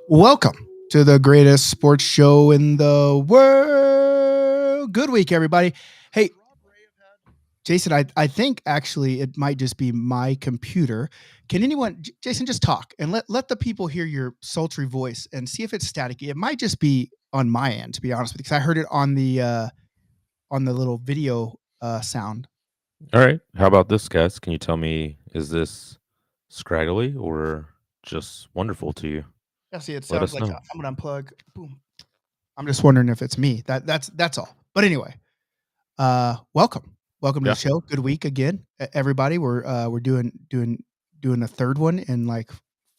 Welcome to the greatest sports show in the world. Good week, everybody. Hey, Jason, I think actually it might just be my computer. Can anyone, Jason, just talk and let the people hear your sultry voice and see if it's staticky. It might just be on my end, to be honest with you, because I heard it on the little video sound. All right. How about this, guys? Can you tell me, is this scraggly or just wonderful to you? Yeah, see, it Let sounds us like know. I'm gonna unplug. Boom. I'm just wondering if it's me. That's all. But anyway, welcome to the Yeah, show. Good week again, everybody. We're doing a third one in like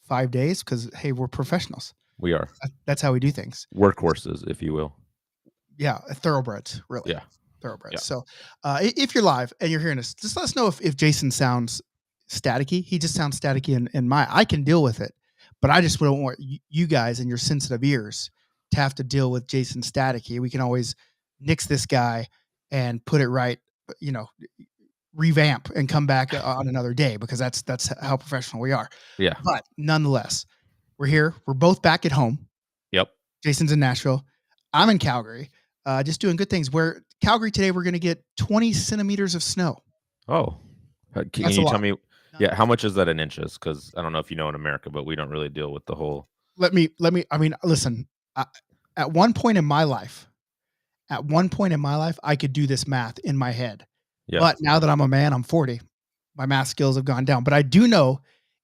5 days because hey, we're professionals. we are That's how we do things. workhorses, if you will. Yeah, thoroughbreds, really Yeah, thoroughbreds. yeah. So, if you're live and you're hearing us, just let us know if Jason sounds staticky. He just sounds staticky in my. I can deal with it, but I just don't want you guys and your sensitive ears to have to deal with Jason staticky. We can always nix this guy and put it right. You know, revamp and come back on another day because that's how professional we are. Yeah. But nonetheless, we're here. We're both back at home. Yep. Jason's in Nashville. I'm in Calgary. Just doing good things. Where Calgary today, we're going to get 20 centimeters of snow. Oh, can That's a you tell lot. me? Not Yeah, enough. how much is that in inches? Because I don't know if you know in America, but we don't really deal with the whole. Let me. I mean, listen. At one point in my life, I could do this math in my head. Yeah. But now that I'm a man, I'm 40. My math skills have gone down. But I do know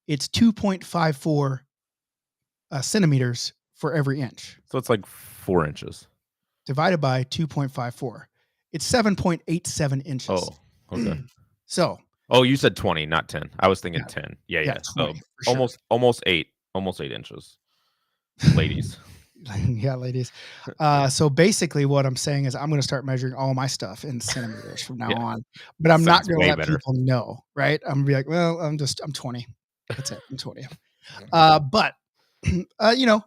it's 2.54 centimeters for every inch. So it's like 4 inches. Divided by 2.54. It's 7.87 inches. Oh, okay. So, Oh, you said 20, not 10. I was thinking yeah, 10. Yeah, yeah, yeah. So 20 for sure. almost 8 inches, ladies. Yeah, ladies. So basically, what I'm saying is I'm going to start measuring all my stuff in centimeters from now Yeah, on, but I'm not sounds going to way let better. people know, right? I'm gonna be like, well, I'm 20. That's it. I'm 20. But you know,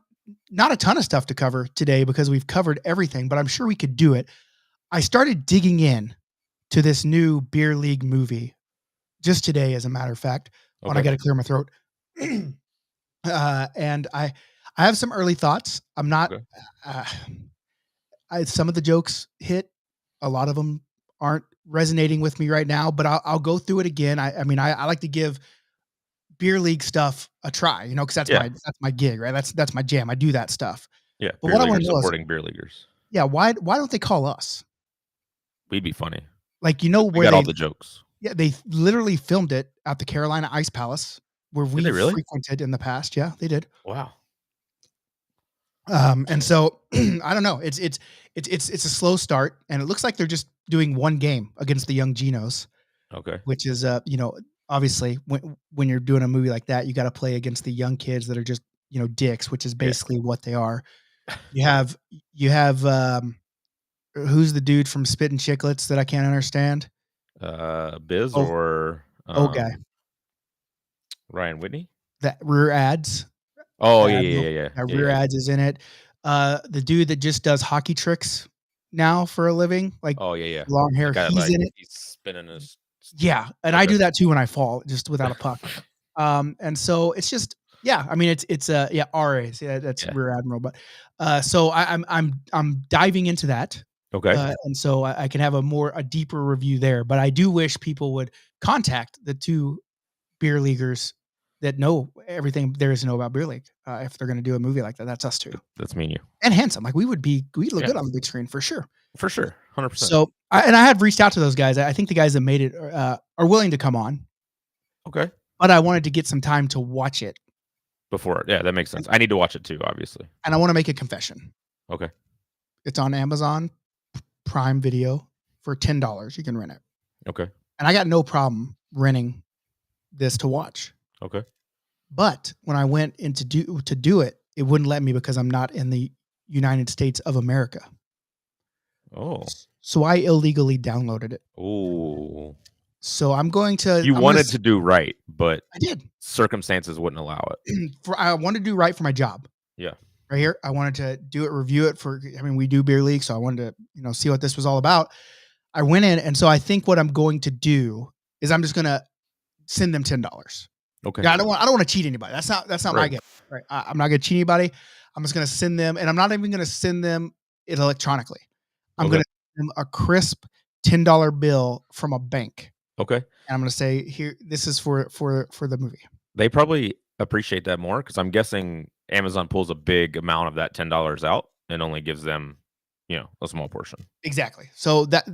not a ton of stuff to cover today because we've covered everything, but I'm sure we could do it. I started digging in to this new beer league movie just today, as a matter of fact. When I Okay. got to clear my throat, and I have some early thoughts. I'm not. Okay. Uh, some of the jokes hit. A lot of them aren't resonating with me right now, but I'll go through it again. I mean, I like to give beer league stuff a try, you know, because Yeah. that's my gig, right? That's my jam. I do that stuff. Yeah. But Beer what I want leaguers to know is, supporting beer leaguers. yeah, why don't they call us? We'd be funny Like, you know, because we where got all they the jokes. yeah, they literally filmed it at the Carolina Ice Palace where Did they we've really? frequented in the past. Yeah, they did. Wow. And so I don't know. It's a slow start, and it looks like they're just doing one game against the Young Genos, Okay. which is you know, obviously when you're doing a movie like that, you got to play against the young kids that are just, you know, dicks, which is Yeah. basically what they are. You have who's the dude from Spittin' Chicklets that I can't understand? Biz Oh, or old guy Ryan Whitney? that rear ads. Oh, yeah, Admiral. yeah, yeah, yeah. Yeah, Yeah, rear yeah. ads is in it. The dude that just does hockey tricks now for a living, like Oh, yeah, yeah. long The hair, guy, he's like, in it. he's spinning his. Yeah, and I Okay. do that too when I fall, just without a puck. And so it's just yeah, I mean it's yeah, RAs, yeah, that's Yeah. rear admiral, but so I'm diving into that. Okay. And so I can have a deeper review there, but I do wish people would contact the two beer leaguers that know everything there is to know about beer league. If they're going to do a movie like that, that's us too. That's me and you. And handsome, like we'd look Yeah, good on the big screen for sure. for sure. 100%. So, I have reached out to those guys. I think the guys that made it are willing to come on, Okay. but I wanted to get some time to watch it, Yeah, that makes sense. I need to watch it too, obviously. and I want to make a confession. Okay. It's on Amazon Prime Video for $10. You can rent it, Okay. and I got no problem renting this to watch. Okay. But when I went in to do it, it wouldn't let me because I'm not in the United States of America. Oh. So I illegally downloaded it. Oh. So I'm going to. You wanted to do right, but I did. circumstances wouldn't allow it. I wanted to do right for my job. Yeah. Right here, I wanted to do it, review it for. I mean, we do beer league, so I wanted to see what this was all about. I went in, and so I think what I'm going to do is I'm just going to send them $10. Okay. Yeah, I don't want to cheat anybody. That's not my Right. game. Right. I'm not going to cheat anybody. I'm just going to send them, and I'm not even going to send them it electronically. I'm Okay. going to send them a crisp $10 bill from a bank. Okay. And I'm going to say, here, this is for the movie. They probably appreciate that more because I'm guessing Amazon pulls a big amount of that $10 out and only gives them, a small portion. Exactly. So that,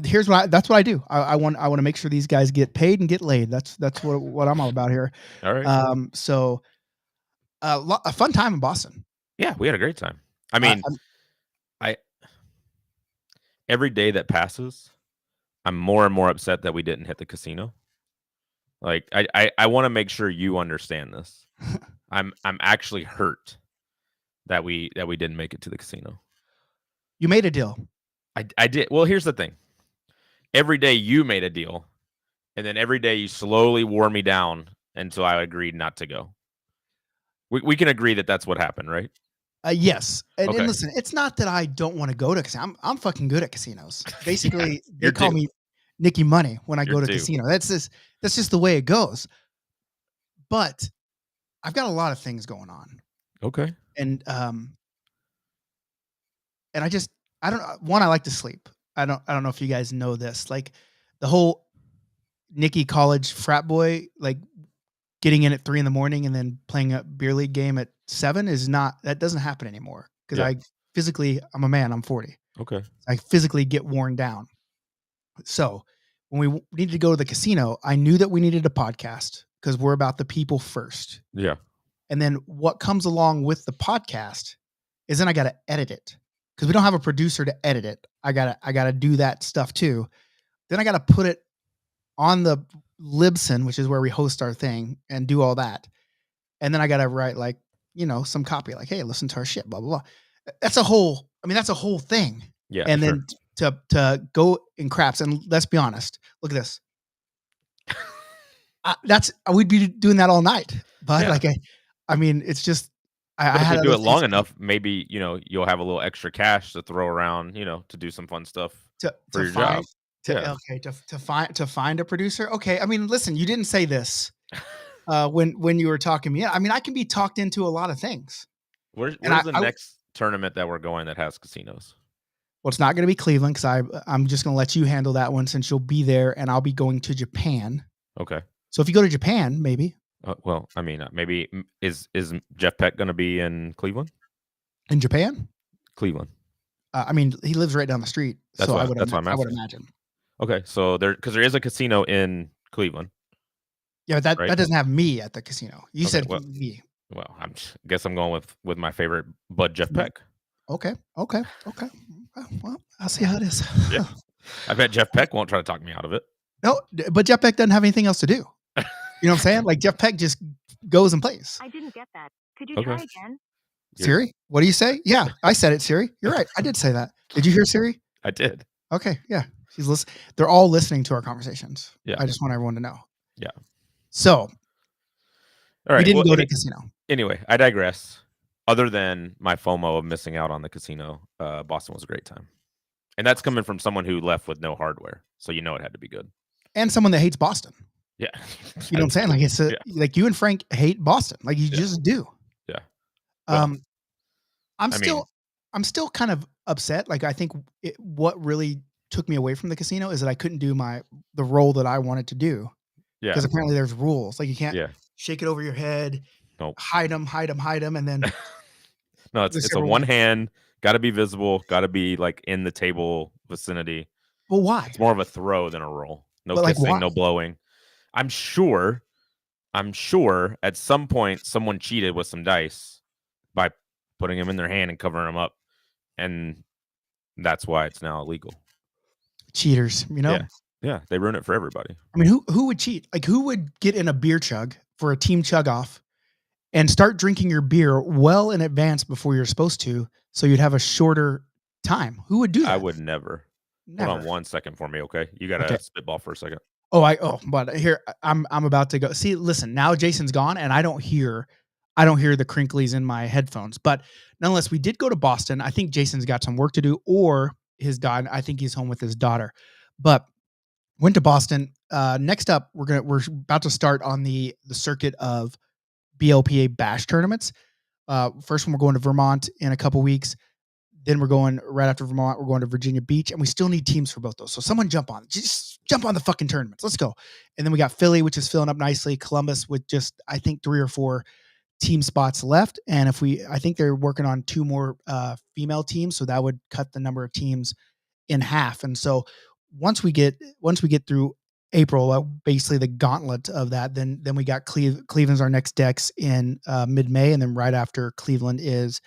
here's that's what I do. I want to make sure these guys get paid and get laid. That's what I'm all about here. All right. So a fun time in Boston. Yeah, we had a great time. I Uh, mean, I'm- I every day that passes, I'm more and more upset that we didn't hit the casino. Like I want to make sure you understand this. I'm actually hurt that we didn't make it to the casino. you made a deal. I did. Well, here's the thing. Every day you made a deal, and then every day you slowly wore me down until I agreed not to go. We can agree that that's what happened, right? Yes, and Okay. listen, it's not that I don't want to go to casino. I'm fucking good at casinos. Basically, Yes, they you're call due. me Nicky Money when I You're go to due. casino. That's just the way it goes. But I've got a lot of things going on, Okay. and I don't one, I like to sleep. I don't know if you guys know this. Like the whole Nicky college frat boy, like getting in at 3 a.m. and then playing a beer league game at 7 that doesn't happen anymore. Because Yeah. I'm a man, I'm 40. Okay. I physically get worn down. So when we needed to go to the casino, I knew that we needed a podcast because we're about the people first. Yeah. And then what comes along with the podcast is then I got to edit it because we don't have a producer to edit it. I gotta do that stuff too. Then I got to put it on the Libsyn, which is where we host our thing, and do all that. And then I got to write some copy, like, hey, listen to our shit, blah blah blah. That's a whole thing. Yeah. And Sure. then to go in craps, and let's be honest, look at this. We'd be doing that all night, but Yeah. it's just I But if had we do other it things long to do. enough, maybe, you'll have a little extra cash to throw around, to do some fun stuff to for to your find job. Yeah. to find a producer. Okay, listen, you didn't say this when you were talking me. I can be talked into a lot of things, and Where's the next tournament that we're going that has casinos? well, it's not going to be Cleveland because I'm just going to let you handle that one since you'll be there, and I'll be going to Japan. Okay. So if you go to Japan, maybe Well, I mean, maybe is Jeff Peck going to be in Cleveland? in Japan, Cleveland. he lives right down the street, That's so why. That's why I'm I would asking. imagine. Okay, so because there is a casino in Cleveland, Yeah, but that right? doesn't have me at the casino. You Okay. said Well, me. guess I'm going with my favorite bud, Jeff Peck. Okay. Well, I'll see how it is. Yeah. I bet Jeff Peck won't try to talk me out of it. No, but Jeff Beck doesn't have anything else to do. You know what I'm saying? Like Jeff Peck just goes and plays. I didn't get that. Could you Okay. try again? Siri, what do you say? Yeah, I said it, Siri. You're right. I did say that. Did you hear Siri? I did. Okay, yeah. She's listening. They're all listening to our conversations. Yeah. I just want everyone to know. Yeah. So All right. we didn't well, go to the casino. Anyway, I digress. Other than my FOMO of missing out on the casino, Boston was a great time. And that's coming from someone who left with no hardware. So it had to be good. And someone that hates Boston. Yeah. You know what I'm saying? Like it's like you and Frank hate Boston. Like you just do. Yeah. Well, I'm still kind of upset. Like I think what really took me away from the casino is that I couldn't do the role that I wanted to do. Yeah. Because apparently there's rules. Like you can't Yeah. shake it over your head, Nope. hide them, and then No, it's a one hand, got to be visible, got to be like in the table vicinity. Well, why? It's more of a throw than a roll. No But, like, kissing, why? no blowing. I'm sure at some point someone cheated with some dice by putting them in their hand and covering them up, and that's why it's now illegal. Cheaters, you know? Yeah, they ruin it for everybody. I mean, who would cheat? Like who would get in a beer chug for a team chug off and start drinking your beer well in advance before you're supposed to, so you'd have a shorter time? Who would do that? I would never. Never. Hold on 1 second for me, okay? You gotta spitball for a second. But here I'm about to go. See, listen, now Jason's gone and I don't hear the crinklies in my headphones. But nonetheless, we did go to Boston. I think Jason's got some work to do, or his daughter. I think he's home with his daughter. But went to Boston. Next up, we're about to start on the circuit of BLPA bash tournaments. First one, we're going to Vermont in a couple weeks. Then we're going right after Vermont. We're going to Virginia Beach, and we still need teams for both those. So someone just jump on the fucking tournaments. Let's go. And then we got Philly, which is filling up nicely. Columbus with just I think 3 or 4 team spots left. And I think they're working on 2 more female teams, so that would cut the number of teams in half. And so once we get through April, basically the gauntlet of that, then we got Cleveland's our next Dex in mid-May, and then right after Cleveland is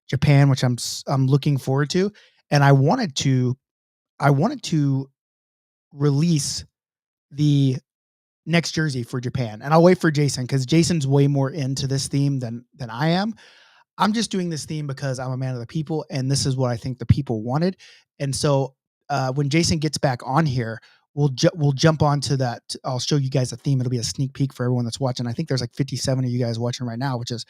Japan, which I'm looking forward to. And I wanted to release the next jersey for Japan, and I'll wait for Jason because Jason's way more into this theme than I am. I'm just doing this theme because I'm a man of the people, and this is what I think the people wanted. And so when Jason gets back on here, we'll jump onto that. I'll show you guys a theme. It'll be a sneak peek for everyone that's watching. I think there's like 57 of you guys watching right now, which is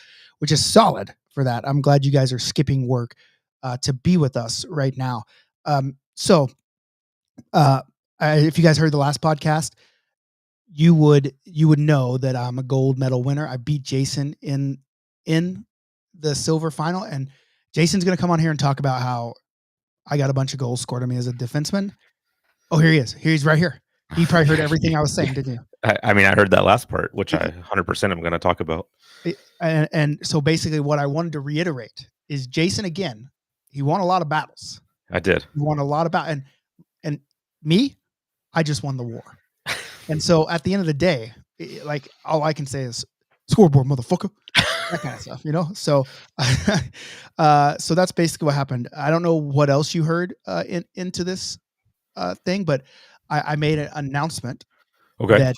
solid for that. I'm glad you guys are skipping work to be with us right now. So if you guys heard the last podcast, you would know that I'm a gold medal winner. I beat Jason in the silver final, and Jason's going to come on here and talk about how I got a bunch of goals scored on me as a defenseman. Oh, here he is. He's right here. He probably heard everything I was saying, didn't you? I mean, I heard that last part, which I 100% am going to talk about. And so basically what I wanted to reiterate is Jason, again, he won a lot of battles. I did. He won a lot of battles. And me, I just won the war. And so at the end of the day, like all I can say is scoreboard, motherfucker. That kind of stuff, you know? So, so that's basically what happened. I don't know what else you heard into this thing, but I made an announcement that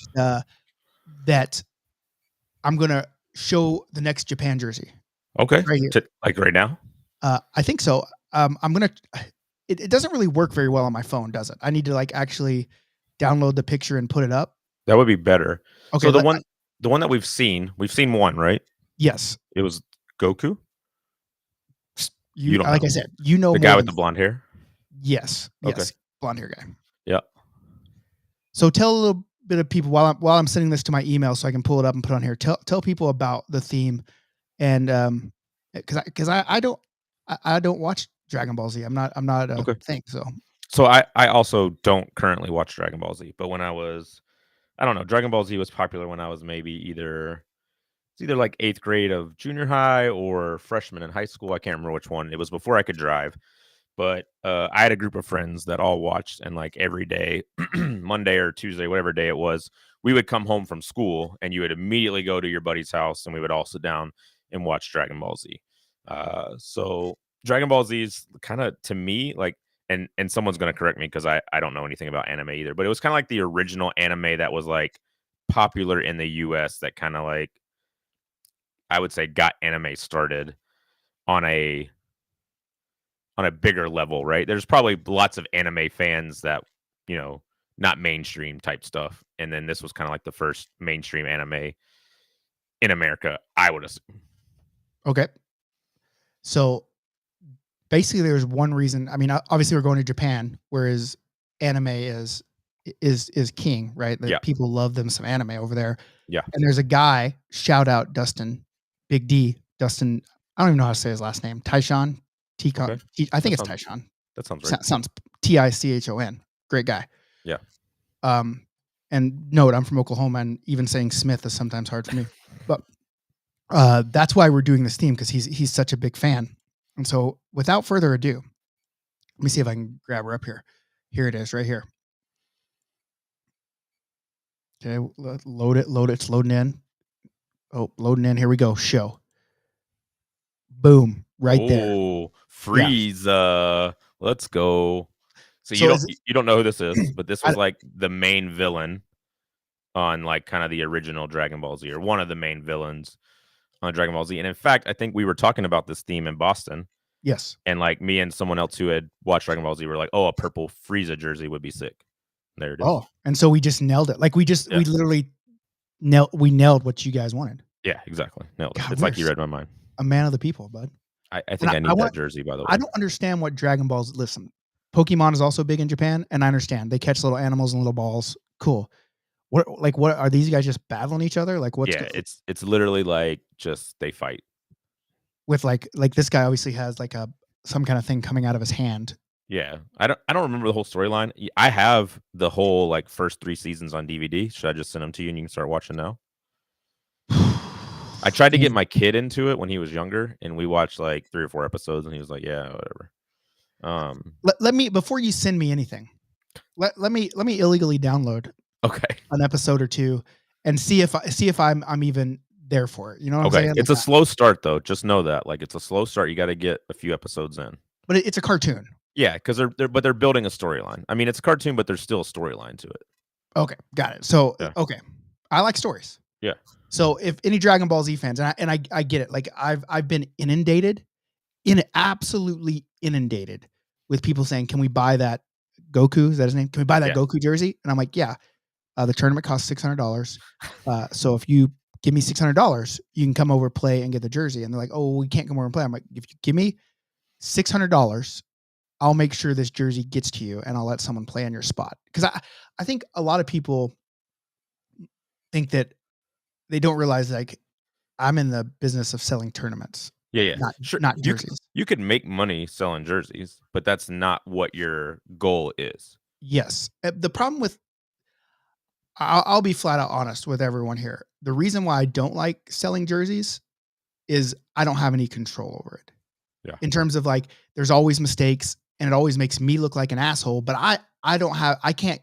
I'm going to show the next Japan jersey. Okay. Right here. Like right now? I think so. I'm going to, it doesn't really work very well on my phone, does it? I need to like actually download the picture and put it up. That would be better. Okay. So the one that we've seen one, right? Yes. It was Goku. You don't like know. I said, you know the guy with the blonde hair. Yes. Okay. Yes. Blonde hair guy. Yeah. So tell a little bit of people while I'm sending this to my email so I can pull it up and put it on here. Tell people about the theme, and because I don't watch Dragon Ball Z. I'm not a thing. So I also don't currently watch Dragon Ball Z, but when I don't know, Dragon Ball Z was popular when I was maybe either like 8th grade of junior high or freshman in high school. I can't remember which one. It was before I could drive. But I had a group of friends that all watched, and like every day, Monday or Tuesday, whatever day it was, we would come home from school and you would immediately go to your buddy's house and we would all sit down and watch Dragon Ball Z. So Dragon Ball Z is kind of, to me, like, and someone's going to correct me because I don't know anything about anime either, but it was kind of like the original anime that was like popular in the US that kind of like, I would say, got anime started on a bigger level, right? There's probably lots of anime fans that, you know, not mainstream type stuff. And then this was kind of like the first mainstream anime in America, I would assume. Okay. So basically there's one reason. I mean, obviously we're going to Japan, whereas anime is king, right? Yeah. People love them some anime over there. Yeah. And there's a guy, shout out Dustin, Big D, Dustin, I don't even know how to say his last name. Tychon. Okay. I think it's Tychon. That sounds right. Sounds Tichon. Great guy. Yeah. And note, I'm from Oklahoma, and even saying Smith is sometimes hard for me. But that's why we're doing this theme, because he's such a big fan. And so, without further ado, let me see if I can grab her up here. Here it is, right here. Okay, load it. It's loading in. Oh, loading in. Here we go. Show. Boom. Right there. Oh, Frieza. Yeah. Let's go. So you don't know who this is, but this was like the main villain on like kind of the original Dragon Ball Z, or one of the main villains on Dragon Ball Z. And in fact, I think we were talking about this theme in Boston. Yes. And like me and someone else who had watched Dragon Ball Z were like, oh, a purple Frieza jersey would be sick. There it is. Oh, and so we just nailed it. Like we literally nailed what you guys wanted. Yeah, exactly. Nailed it. It's like you read my mind. A man of the people, bud. I think I need that jersey, by the way. I don't understand what Dragon Balls. Listen, Pokemon is also big in Japan, and I understand they catch little animals and little balls. Cool. What are these guys just battling each other? Like what's? Yeah, it's literally like just they fight. with like this guy obviously has like some kind of thing coming out of his hand. Yeah, I don't remember the whole storyline. I have the whole like first 3 seasons on DVD. Should I just send them to you and you can start watching now? I tried to get my kid into it when he was younger, and we watched like 3 or 4 episodes, and he was like, "Yeah, whatever." Let me, before you send me anything, let me illegally download Okay. an episode or two and see if I'm even there for it. You know what I'm Okay. saying? It's a slow start though. Just know that. Like it's a slow start. You got to get a few episodes in. But it's a cartoon. Yeah, because they're building a storyline. I mean, it's a cartoon, but there's still a storyline to it. Okay, got it. So Yeah. okay, I like stories. Yeah. So if any Dragon Ball Z fans, and I get it, like I've been absolutely inundated with people saying, "Can we buy that Goku? Is that his name? Can we buy that Goku jersey?" And I'm like, "Yeah." The tournament costs $600. So if you give me $600, you can come over, play, and get the jersey. And they're like, "Oh, we can't come over and play." I'm like, "If you give me $600, I'll make sure this jersey gets to you, and I'll let someone play on your spot." Because I think a lot of people think that they don't realize, like, I'm in the business of selling tournaments, Yeah. Sure. not jerseys. You could make money selling jerseys, but that's not what your goal is. Yes. The problem with, I'll be flat out honest with everyone here. The reason why I don't like selling jerseys is I don't have any control over it. Yeah. In terms of like, there's always mistakes, and it always makes me look like an asshole. But I can't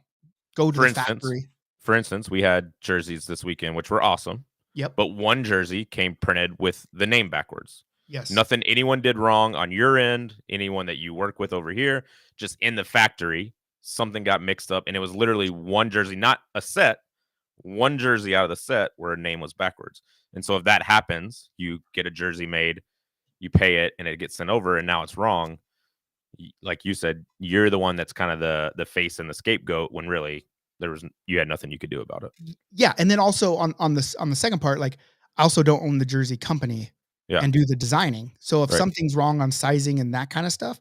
go to the factory. For instance, we had jerseys this weekend, which were awesome. Yep. But one jersey came printed with the name backwards. Yes. Nothing anyone did wrong on your end, anyone that you work with over here, just in the factory, something got mixed up, and it was literally one jersey, not a set, one jersey out of the set where a name was backwards. And so if that happens, you get a jersey made, you pay it, and it gets sent over, and now it's wrong. Like you said, you're the one that's kind of the face and the scapegoat when really you had nothing you could do about it. Yeah, and then also on the second part, like I also don't own the jersey company and do the designing. So if something's wrong on sizing and that kind of stuff,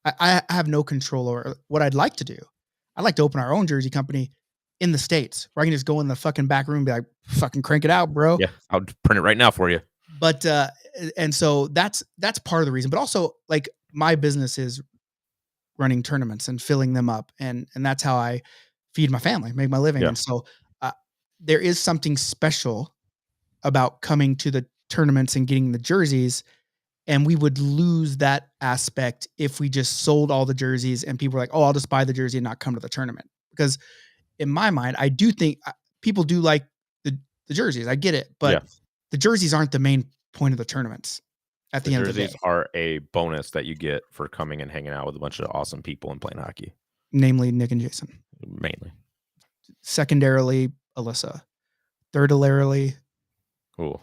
I have no control over. What I'd like to do, I'd like to open our own jersey company in the States where I can just go in the fucking back room and be like, "Fucking crank it out, bro." Yeah, I'll print it right now for you. But and so that's part of the reason. But also, like, my business is running tournaments and filling them up, and that's how I feed my family, make my living. Yeah. And so there is something special about coming to the tournaments and getting the jerseys, and we would lose that aspect if we just sold all the jerseys and people were like, "Oh, I'll just buy the jersey and not come to the tournament." Because in my mind, I do think people do like the jerseys. I get it, but the jerseys aren't the main point of the tournaments. At the end of the day, jerseys are a bonus that you get for coming and hanging out with a bunch of awesome people and playing hockey. Namely Nick and Jason. Mainly. Secondarily, Alyssa. Thirdly,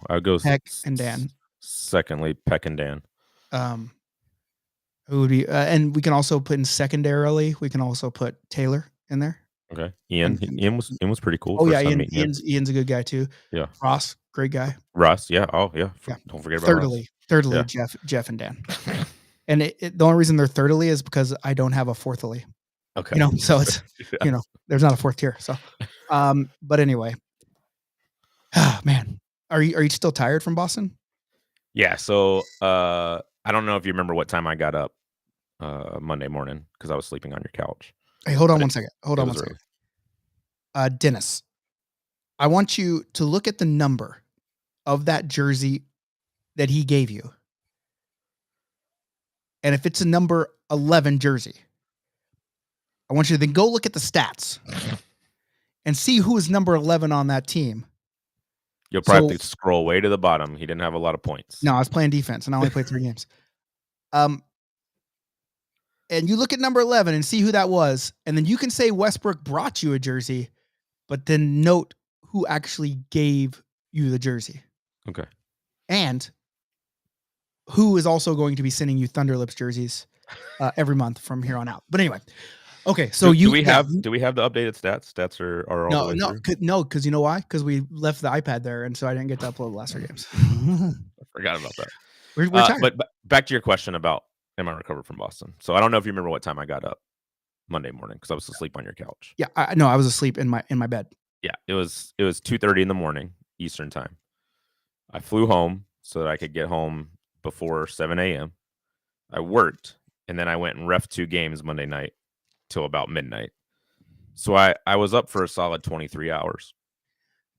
I go Peck and Dan. Secondly, Peck and Dan. Who would be? And we can also put in secondarily. We can also put Taylor in there. Okay, Ian. Ian was pretty cool. Oh yeah, Ian's a good guy too. Yeah, Ross, great guy. Ross, yeah. Oh yeah. Don't forget about thirdly, Jeff and Dan. And the only reason they're thirdly is because I don't have a fourthly. Okay. So it's there's not a fourth tier. So, but anyway, man, are you still tired from Boston? Yeah. So I don't know if you remember what time I got up Monday morning because I was sleeping on your couch. Hey, hold on one second. Dennis, I want you to look at the number of that jersey that he gave you. And if it's a number 11 jersey, I want you to then go look at the stats and see who is number 11 on that team. You'll probably have to scroll way to the bottom. He didn't have a lot of points. No, I was playing defense and I only played 3 games. And you look at number 11 and see who that was. And then you can say Westbrook brought you a jersey, but then note who actually gave you the jersey. Okay. And who is also going to be sending you Thunderlips jerseys every month from here on out. But anyway, okay. So do we have the updated stats? Stats are all the way through? No, because you know why? Because we left the iPad there, and so I didn't get to upload the last 3 games. I forgot about that. We're tired. But back to your question about am I recovered from Boston? So I don't know if you remember what time I got up Monday morning because I was asleep on your couch. Yeah, I was asleep in my bed. Yeah, it was 2:30 in the morning Eastern time. I flew home so that I could get home before 7 a.m. I worked, and then I went and ref 2 games Monday night till about midnight. So I was up for a solid 23 hours.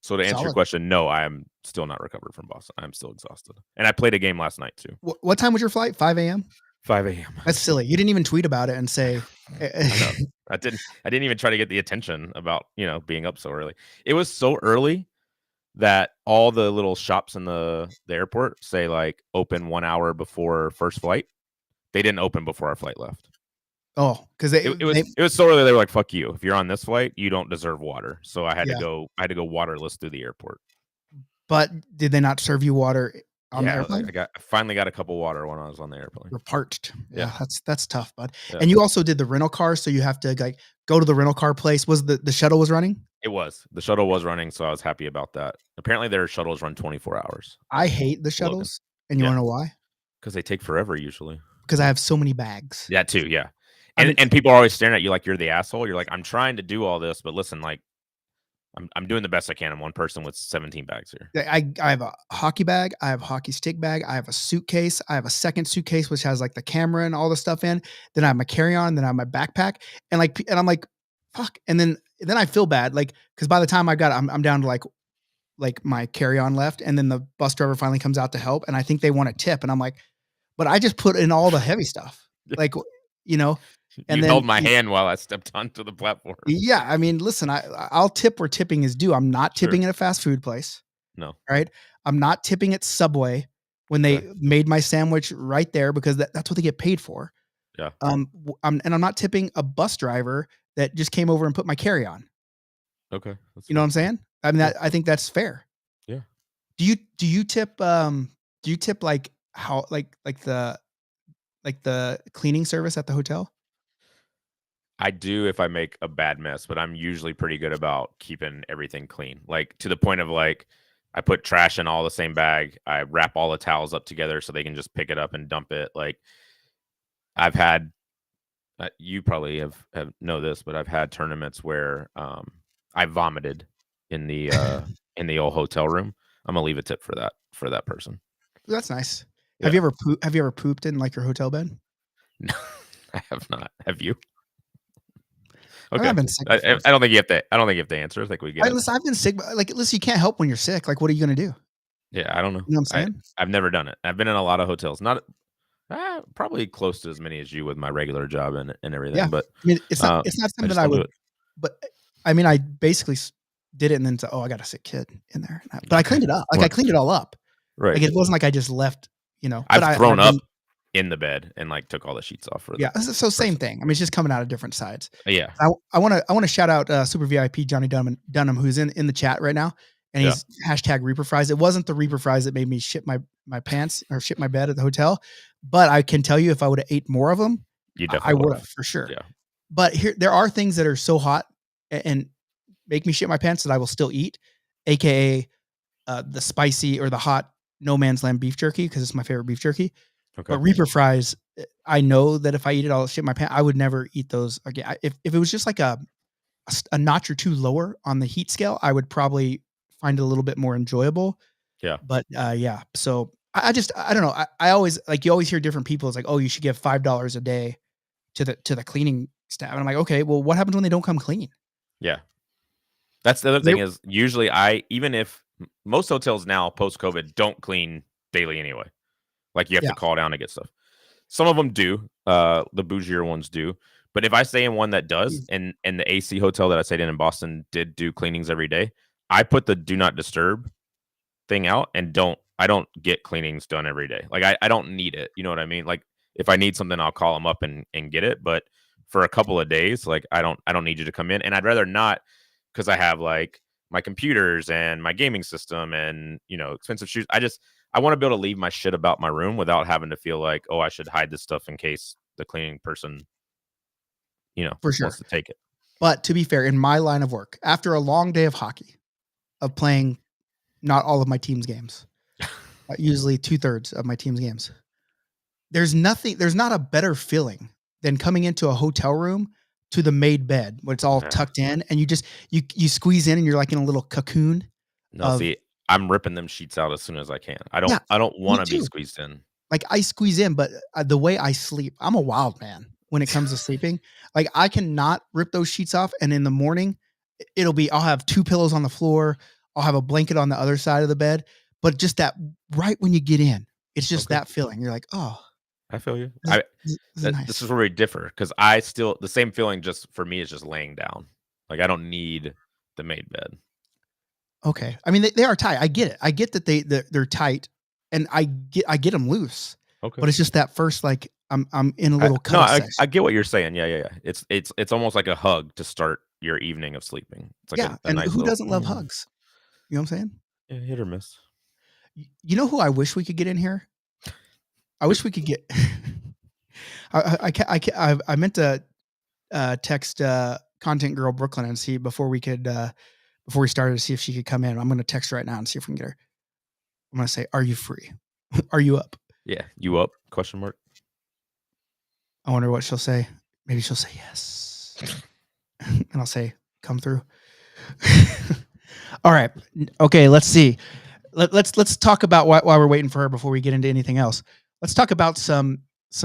So to answer your Solid. question, no, I am still not recovered from Boston. I'm still exhausted. And I played a game last night too. What time was your flight? 5 a.m.? 5 a.m. That's silly. You didn't even tweet about it and say, I know. I didn't even try to get the attention about, being up so early. It was so early that all the little shops in the airport say like open 1 hour before first flight. They didn't open before our flight left. oh, because It was so early. They were like, "Fuck you! If you're on this flight, you don't deserve water." So I had to go. I had to go waterless through the airport. But did they not serve you water on the Yeah, airplane? I finally got a cup of water when I was on the airplane. You're parched. Yeah, Yeah. that's tough, bud. Yeah. And you also did the rental car, so you have to like go to the rental car place. Was the shuttle was running? The shuttle was running, so I was happy about that. Apparently, their shuttles run 24 hours. I hate the to Logan. shuttles, and you Yeah. wanna know why? Because they take forever usually. Because I have so many bags. Yeah, too. Yeah, I and mean- and people are always staring at you like you're the asshole. You're like, I'm trying to do all this, but listen, like, I'm doing the best I can. I'm one person with 17 bags here. I have a hockey bag, I have a hockey stick bag, I have a suitcase, I have a second suitcase which has like the camera and all the stuff in. Then I have my carry-on, then I have my backpack, and I'm like, fuck. And then I feel bad, like, because by the time I got it, I'm down to like my carry-on left, and then the bus driver finally comes out to help, and I think they want a tip, and I'm like, but I just put in all the heavy stuff, like, you know. And you then held my hand while I stepped onto the platform. Yeah, I mean, listen, I'll tip where tipping is due. I'm not tipping at a fast food place. No. Right? I'm not tipping at Subway when they made my sandwich right there because that's what they get paid for. Yeah. I'm not tipping a bus driver that just came over and put my carry-on. Okay. You know what I'm saying? I mean, I think that's fair. Yeah. Do you tip like how like the cleaning service at the hotel? I do if I make a bad mess, but I'm usually pretty good about keeping everything clean. Like to the point of like I put trash in all the same bag. I wrap all the towels up together so they can just pick it up and dump it. Like I've had you probably have know this, but I've had tournaments where I vomited in the old hotel room. I'm gonna leave a tip for that person. That's nice. Yeah. Have you ever pooped in like your hotel bed? No, I have not. Have you? Okay. Okay. I've been sick I before. don't think you have to. I don't think you have to answer. I think we get it. Listen, I've been sick, but like, listen, you can't help when you're sick. Like, what are you gonna do? Yeah, I don't know. You know what I'm saying? I've never done it. I've been in a lot of hotels. Not probably close to as many as you with my regular job and everything. Yeah. But I mean, it's not something that I would. But I mean, I basically did it and then said, "Oh, I got a sick kid in there." But I cleaned it up. Like I cleaned it all up. Right. Like it wasn't like I just left. You know, I've thrown up in the bed and like took all the sheets off. So same thing. I mean, it's just coming out of different sides. Yeah. I want to shout out Super VIP Johnny Dunham, who's in the chat right now, and he's hashtag Reaper Fries. It wasn't the Reaper Fries that made me shit my pants or shit my bed at the hotel, but I can tell you if I would have ate more of them, I would have for sure. Yeah. But there are things that are so hot and make me shit my pants that I will still eat, aka the spicy or the hot no man's land beef jerky because it's my favorite beef jerky. Okay. But Reaper Fries, I know that if I eat it, I'll shit my pants. I would never eat those again. If it was just like a notch or two lower on the heat scale, I would probably find it a little bit more enjoyable. Yeah. But yeah. So I don't know. I always like you always hear different people. It's like, oh, you should give $5 a day to the cleaning staff. And I'm like, okay, well, what happens when they don't come clean? Yeah. That's the other thing is usually even if most hotels now post-COVID don't clean daily anyway. Like you have to call down to get stuff. Some of them do. The bougier ones do. But if I stay in one that does, and the AC hotel that I stayed in Boston did do cleanings every day, I put the do not disturb thing out and I don't get cleanings done every day. Like I don't need it. You know what I mean? Like if I need something, I'll call them up and get it. But for a couple of days, like I don't need you to come in. And I'd rather not, because I have like my computers and my gaming system and expensive shoes. I want to be able to leave my shit about my room without having to feel like, oh, I should hide this stuff in case the cleaning person, for sure wants to take it. But to be fair, in my line of work, after a long day of hockey, of playing not all of my team's games, usually 2/3 of my team's games, there's not a better feeling than coming into a hotel room to the made bed where it's all tucked in and you squeeze in and you're like in a little cocoon. No, see, I'm ripping them sheets out as soon as I can. I don't want to be squeezed in. Like I squeeze in, but the way I sleep, I'm a wild man when it comes to sleeping. Like I cannot rip those sheets off, and in the morning, I'll have 2 pillows on the floor, I'll have a blanket on the other side of the bed, but just that right when you get in, it's just Okay. that feeling. You're like, "Oh, I feel you. this is This nice." is where we differ because I still the same feeling. Just for me is just laying down. Like I don't need the made bed. Okay. I mean, they are tight. I get it. I get that they're tight, and I get them loose, Okay. but it's just that first, like, I'm in a little No, cuddle session. I get what you're saying. Yeah. It's almost like a hug to start your evening of sleeping. It's like Yeah, a and nice who little doesn't love hugs? You know what I'm saying? yeah, hit or miss. You know who I wish we could get in here? I Who? wish we could get I meant to, text, Content Girl Brooklyn and see before we could, before we started to see if she could come in. I'm gonna text her right now and see if we can get her. I'm gonna say, "Are you free? Are you up?" Yeah, you up? Question mark. I wonder what she'll say. Maybe she'll say yes. And I'll say, "Come through." All right. Okay, let's see. Let's talk about while we're waiting for her before we get into anything else. Let's talk about some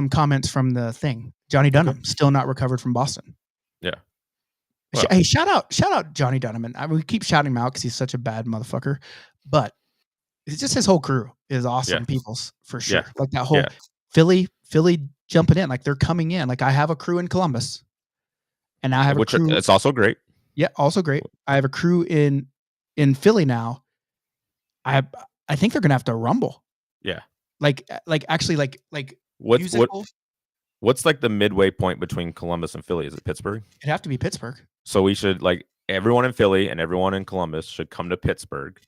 comments from the thing. Johnny Okay. Dunham still not recovered from Boston. Yeah. Well, Hey, shout out Johnny Dunham, and we keep shouting him out because he's such a bad motherfucker. But it's just his whole crew is awesome yeah, peoples for yeah, sure. Like that yeah. whole Philly jumping in, like they're coming in. Like I have a crew in Columbus, and now I have a Which crew. it's also great. Yeah, also great. I have a crew in Philly now. I I think they're gonna have to rumble. Yeah. Like actually like What's musical. what's like the midway point between Columbus and Philly? Is it Pittsburgh? It'd have to be Pittsburgh. So we should like everyone in Philly and everyone in Columbus should come to Pittsburgh,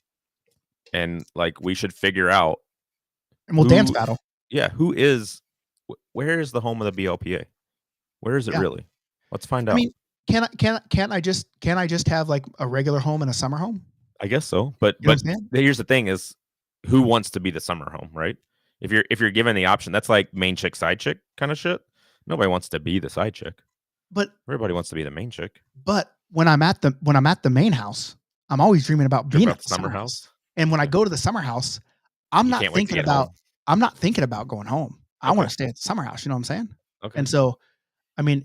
and like we should figure out And we'll dance battle. yeah, where is the home of the BLPA? Where is it Yeah. really? Let's find I out. mean, can't I just have like a regular home and a summer home? I guess so, but You know what I'm saying? here's the thing: is who wants to be the summer home, right? If you're given the option, that's like main chick side chick kind of shit. Nobody wants to be the side chick. But Everybody wants to be the main chick. when I'm at the main house, I'm always dreaming about Dream being about at the summer summer house. house. And when I Yeah. go to the summer house, I'm You not can't wait to thinking get about home. I'm not thinking about going home. I Okay. want to stay at the summer house. You know what I'm saying? Okay. And so, I mean,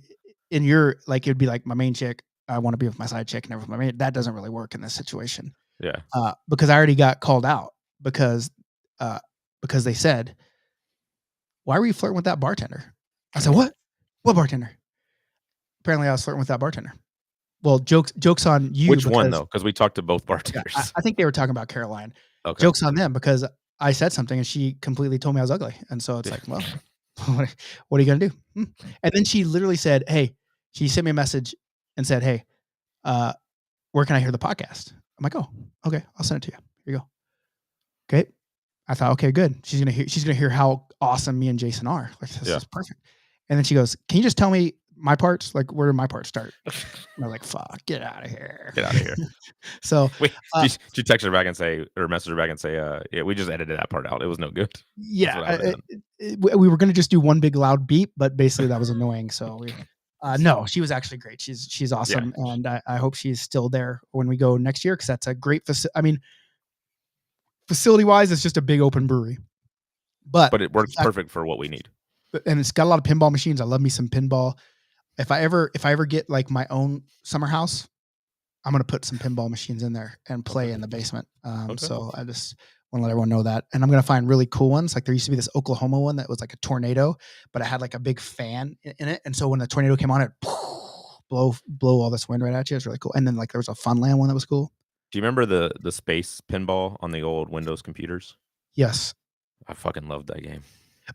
in your like, it'd be like my main chick. I want to be with my side chick, never with my main. That doesn't really work in this situation. Yeah. Because I already got called out because they said, "Why were you flirting with that bartender?" I said, "What? What bartender?" Apparently, I was flirting with that bartender. Well, jokes on you. Which one Because though? Because we talked to both yeah, bartenders. I think they were talking about Caroline. Okay. Jokes on them because I said something and she completely told me I was ugly, and so it's like, well, what are you gonna do? And then she literally said, "Hey," she sent me a message and said, "Hey, where can I hear the podcast?" I'm like, "Oh, okay, I'll send it to you. Here you go." Okay. I thought, okay, good. She's gonna hear how awesome me and Jason are. Like this Yeah. is perfect. And then she goes, "Can you just tell me my parts? Like where do my parts start?" And I'm like, "Fuck, get out of here. Get out of here. So Wait, she texted her back and say, or messaged her back and say, yeah, we just edited that part out. It was no good. yeah, we were gonna just do one big loud beep, but basically that was annoying. So no, she was actually great. She's awesome, and I hope she's still there when we go next year because that's a great facility. I mean, facility wise, it's just a big open brewery, but it works perfect for what we need. And it's got a lot of pinball machines. I love me some pinball. If I ever get like my own summer house, I'm gonna put some pinball machines in there and play in the basement. So I just want to let everyone know that. And I'm gonna find really cool ones. Like there used to be this Oklahoma one that was like a tornado, but it had like a big fan in it. And so when the tornado came on, it blow all this wind right at you. It's really cool. And then like there was a Funland one that was cool. Do you remember the space pinball on the old Windows computers? Yes. I fucking loved that game.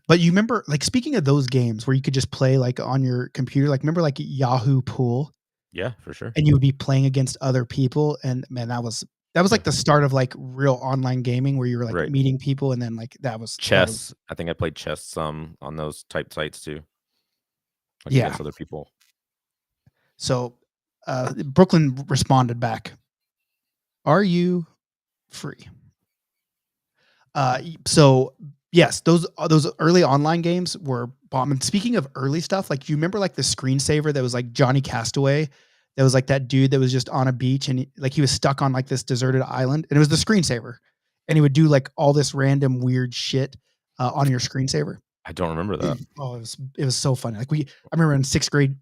But you remember, like speaking of those games where you could just play like on your computer, like remember like Yahoo Pool? Yeah, for sure. And you would be playing against other people, and man, that was like the start of like real online gaming where you were like meeting people, and then like that was chess. I think I played chess some on those type sites too. Like against other people. So Brooklyn responded back, "Are you free?" So yes, those early online games were bomb. And speaking of early stuff, like you remember like the screensaver that was like Johnny Castaway, that was like that dude that was just on a beach and he was stuck on like this deserted island, and it was the screensaver, and he would do like all this random weird shit. on your screensaver. I don't remember that. Oh, it was so funny. Like I remember in sixth grade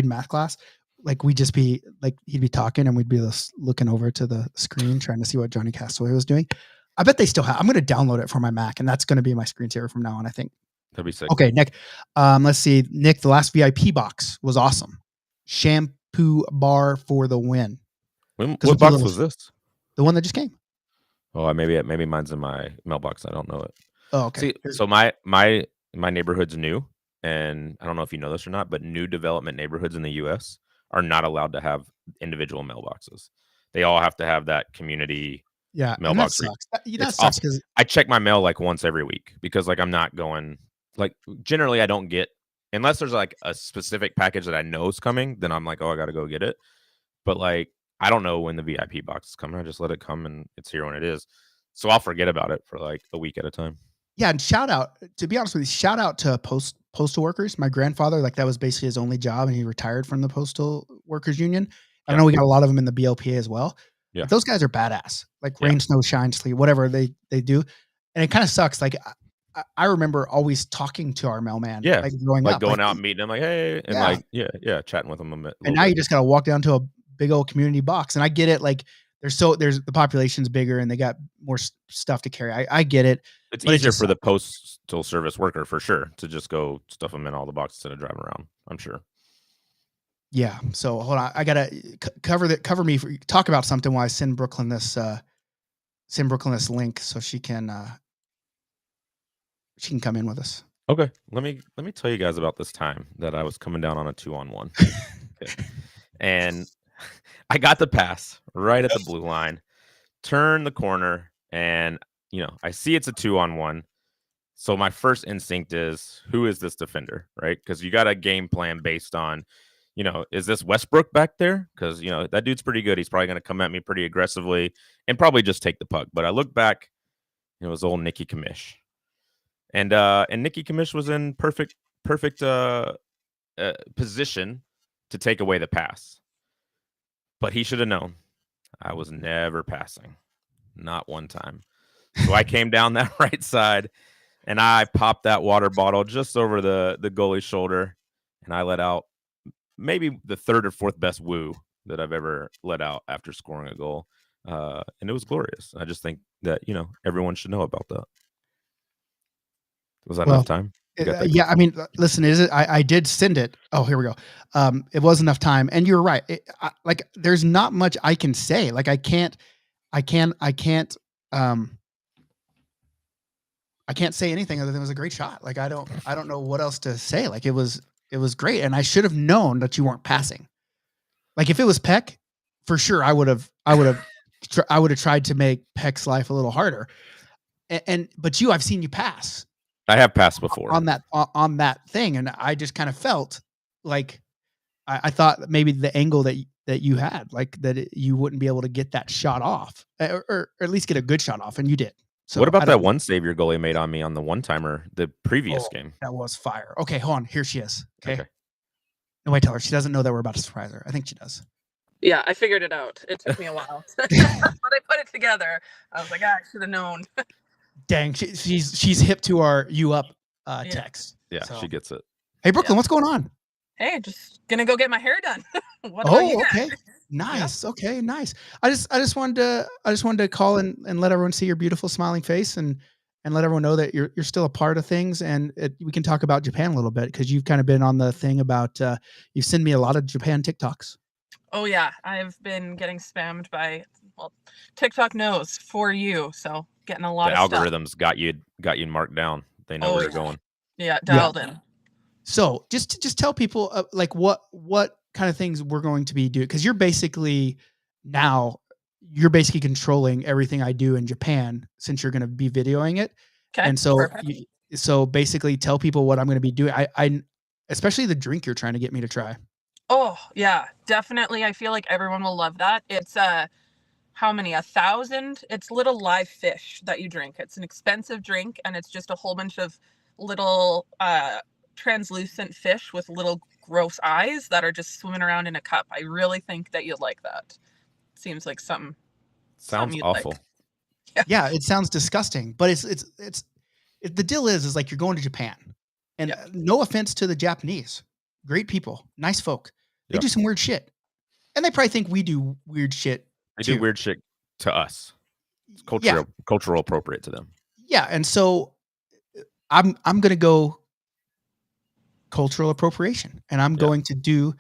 math class, like he'd be talking and we'd be looking over to the screen trying to see what Johnny Castaway was doing. I bet they still have. I'm going to download it for my Mac, and that's going to be my screensaver from now on, I think. That'd be sick. Okay, Nick. Let's see. Nick, the last VIP box was awesome. Shampoo bar for the win. What box was this? The one that just came. Oh, maybe mine's in my mailbox. I don't know it. Oh, okay. See, so my neighborhood's new, and I don't know if you know this or not, but new development neighborhoods in the U.S. are not allowed to have individual mailboxes. They all have to have that community mailbox. And that sucks because I check my mail like once every week because like I'm not going like generally I don't get unless there's like a specific package that I know is coming. Then I'm like, oh, I got to go get it. But like I don't know when the VIP box is coming. I just let it come and it's here when it is. So I'll forget about it for like a week at a time. Yeah, and to be honest with you, shout out to postal workers. My grandfather, like that was basically his only job, and he retired from the Postal Workers Union. I know we got a lot of them in the BLPA as well. Yeah. But those guys are badass. Like rain, snow, shine, sleet, whatever they do. And it kind of sucks. Like I remember always talking to our mailman. Yeah. Like growing up. Going out and meeting him like, hey, and like, chatting with him a bit. And now you just got to walk down to a big old community box. And I get it. Like there's the population's bigger and they got more stuff to carry. I get it. It's easier for the postal service worker for sure to just go stuff them in all the boxes instead of driving around. I'm sure. Yeah. So hold on. I gotta cover me. Talk about something while I send Brooklyn this link so she can come in with us. Okay. Let me tell you guys about this time that I was coming down on a 2-on-1. Okay. And I got the pass right at the blue line, turn the corner, and I see it's a 2-on-1. So my first instinct is, who is this defender, right? Because you got a game plan based on, is this Westbrook back there? Because, that dude's pretty good. He's probably going to come at me pretty aggressively and probably just take the puck. But I look back, it was old Nicky Kamish. And Nicky Kamish was in perfect position to take away the pass. But he should have known I was never passing. Not one time. So I came down that right side and I popped that water bottle just over the goalie's shoulder. And I let out maybe the third or fourth best woo that I've ever let out after scoring a goal. And it was glorious. I just think that, everyone should know about that. Was that enough time? Yeah, I mean, listen, is it? I did send it. Oh, here we go. It was enough time, and you're right. There's not much I can say. Like, I can't say anything other than it was a great shot. Like, I don't know what else to say. Like, it was great, and I should have known that you weren't passing. Like, if it was Peck, for sure, I would have tried to make Peck's life a little harder. But I've seen you pass. I have passed before on that thing, and I just kind of felt like I thought maybe the angle that you had, like that you wouldn't be able to get that shot off, or at least get a good shot off, and you did. So what about that one save your goalie made on me on the one-timer the previous game? That was fire. Okay, hold on. Here she is. Okay. No, wait, tell her. She doesn't know that we're about to surprise her. I think she does. Yeah, I figured it out. It took me a while, but I put it together. I was like, I should have known. Dang, she's hip to our "you up" text. Yeah, so. She gets it. Hey, Brooklyn, what's going on? Hey, just gonna go get my hair done. Okay, nice. Yeah. Okay, nice. I just wanted to call and let everyone see your beautiful smiling face and let everyone know that you're still a part of things, and we can talk about Japan a little bit because you've kind of been on the thing about you've sent me a lot of Japan TikToks. Oh yeah, I've been getting spammed by TikTok knows for you, so getting a lot of algorithms stuff. got you marked down. They know where you're going. Yeah, dialed in. So just tell people like what kind of things we're going to be doing, because you're basically controlling everything I do in Japan since you're going to be videoing it. Okay. And so basically tell people what I'm going to be doing. I especially the drink you're trying to get me to try. Oh yeah, definitely. I feel like everyone will love that. It's how many? 1,000? It's little live fish that you drink. It's an expensive drink, and it's just a whole bunch of little translucent fish with little gross eyes that are just swimming around in a cup. I really think that you'd like that. Seems like something. Sounds awful. Like. Yeah, it sounds disgusting, but it's the deal is like you're going to Japan, and Yep. no offense to the Japanese, great people, nice folk. They Yeah. do some weird shit, and they probably think we do weird shit. They too. do weird shit to us. It's Yeah, cultural appropriate to them. yeah, and so I'm gonna go cultural appropriation, and I'm going to do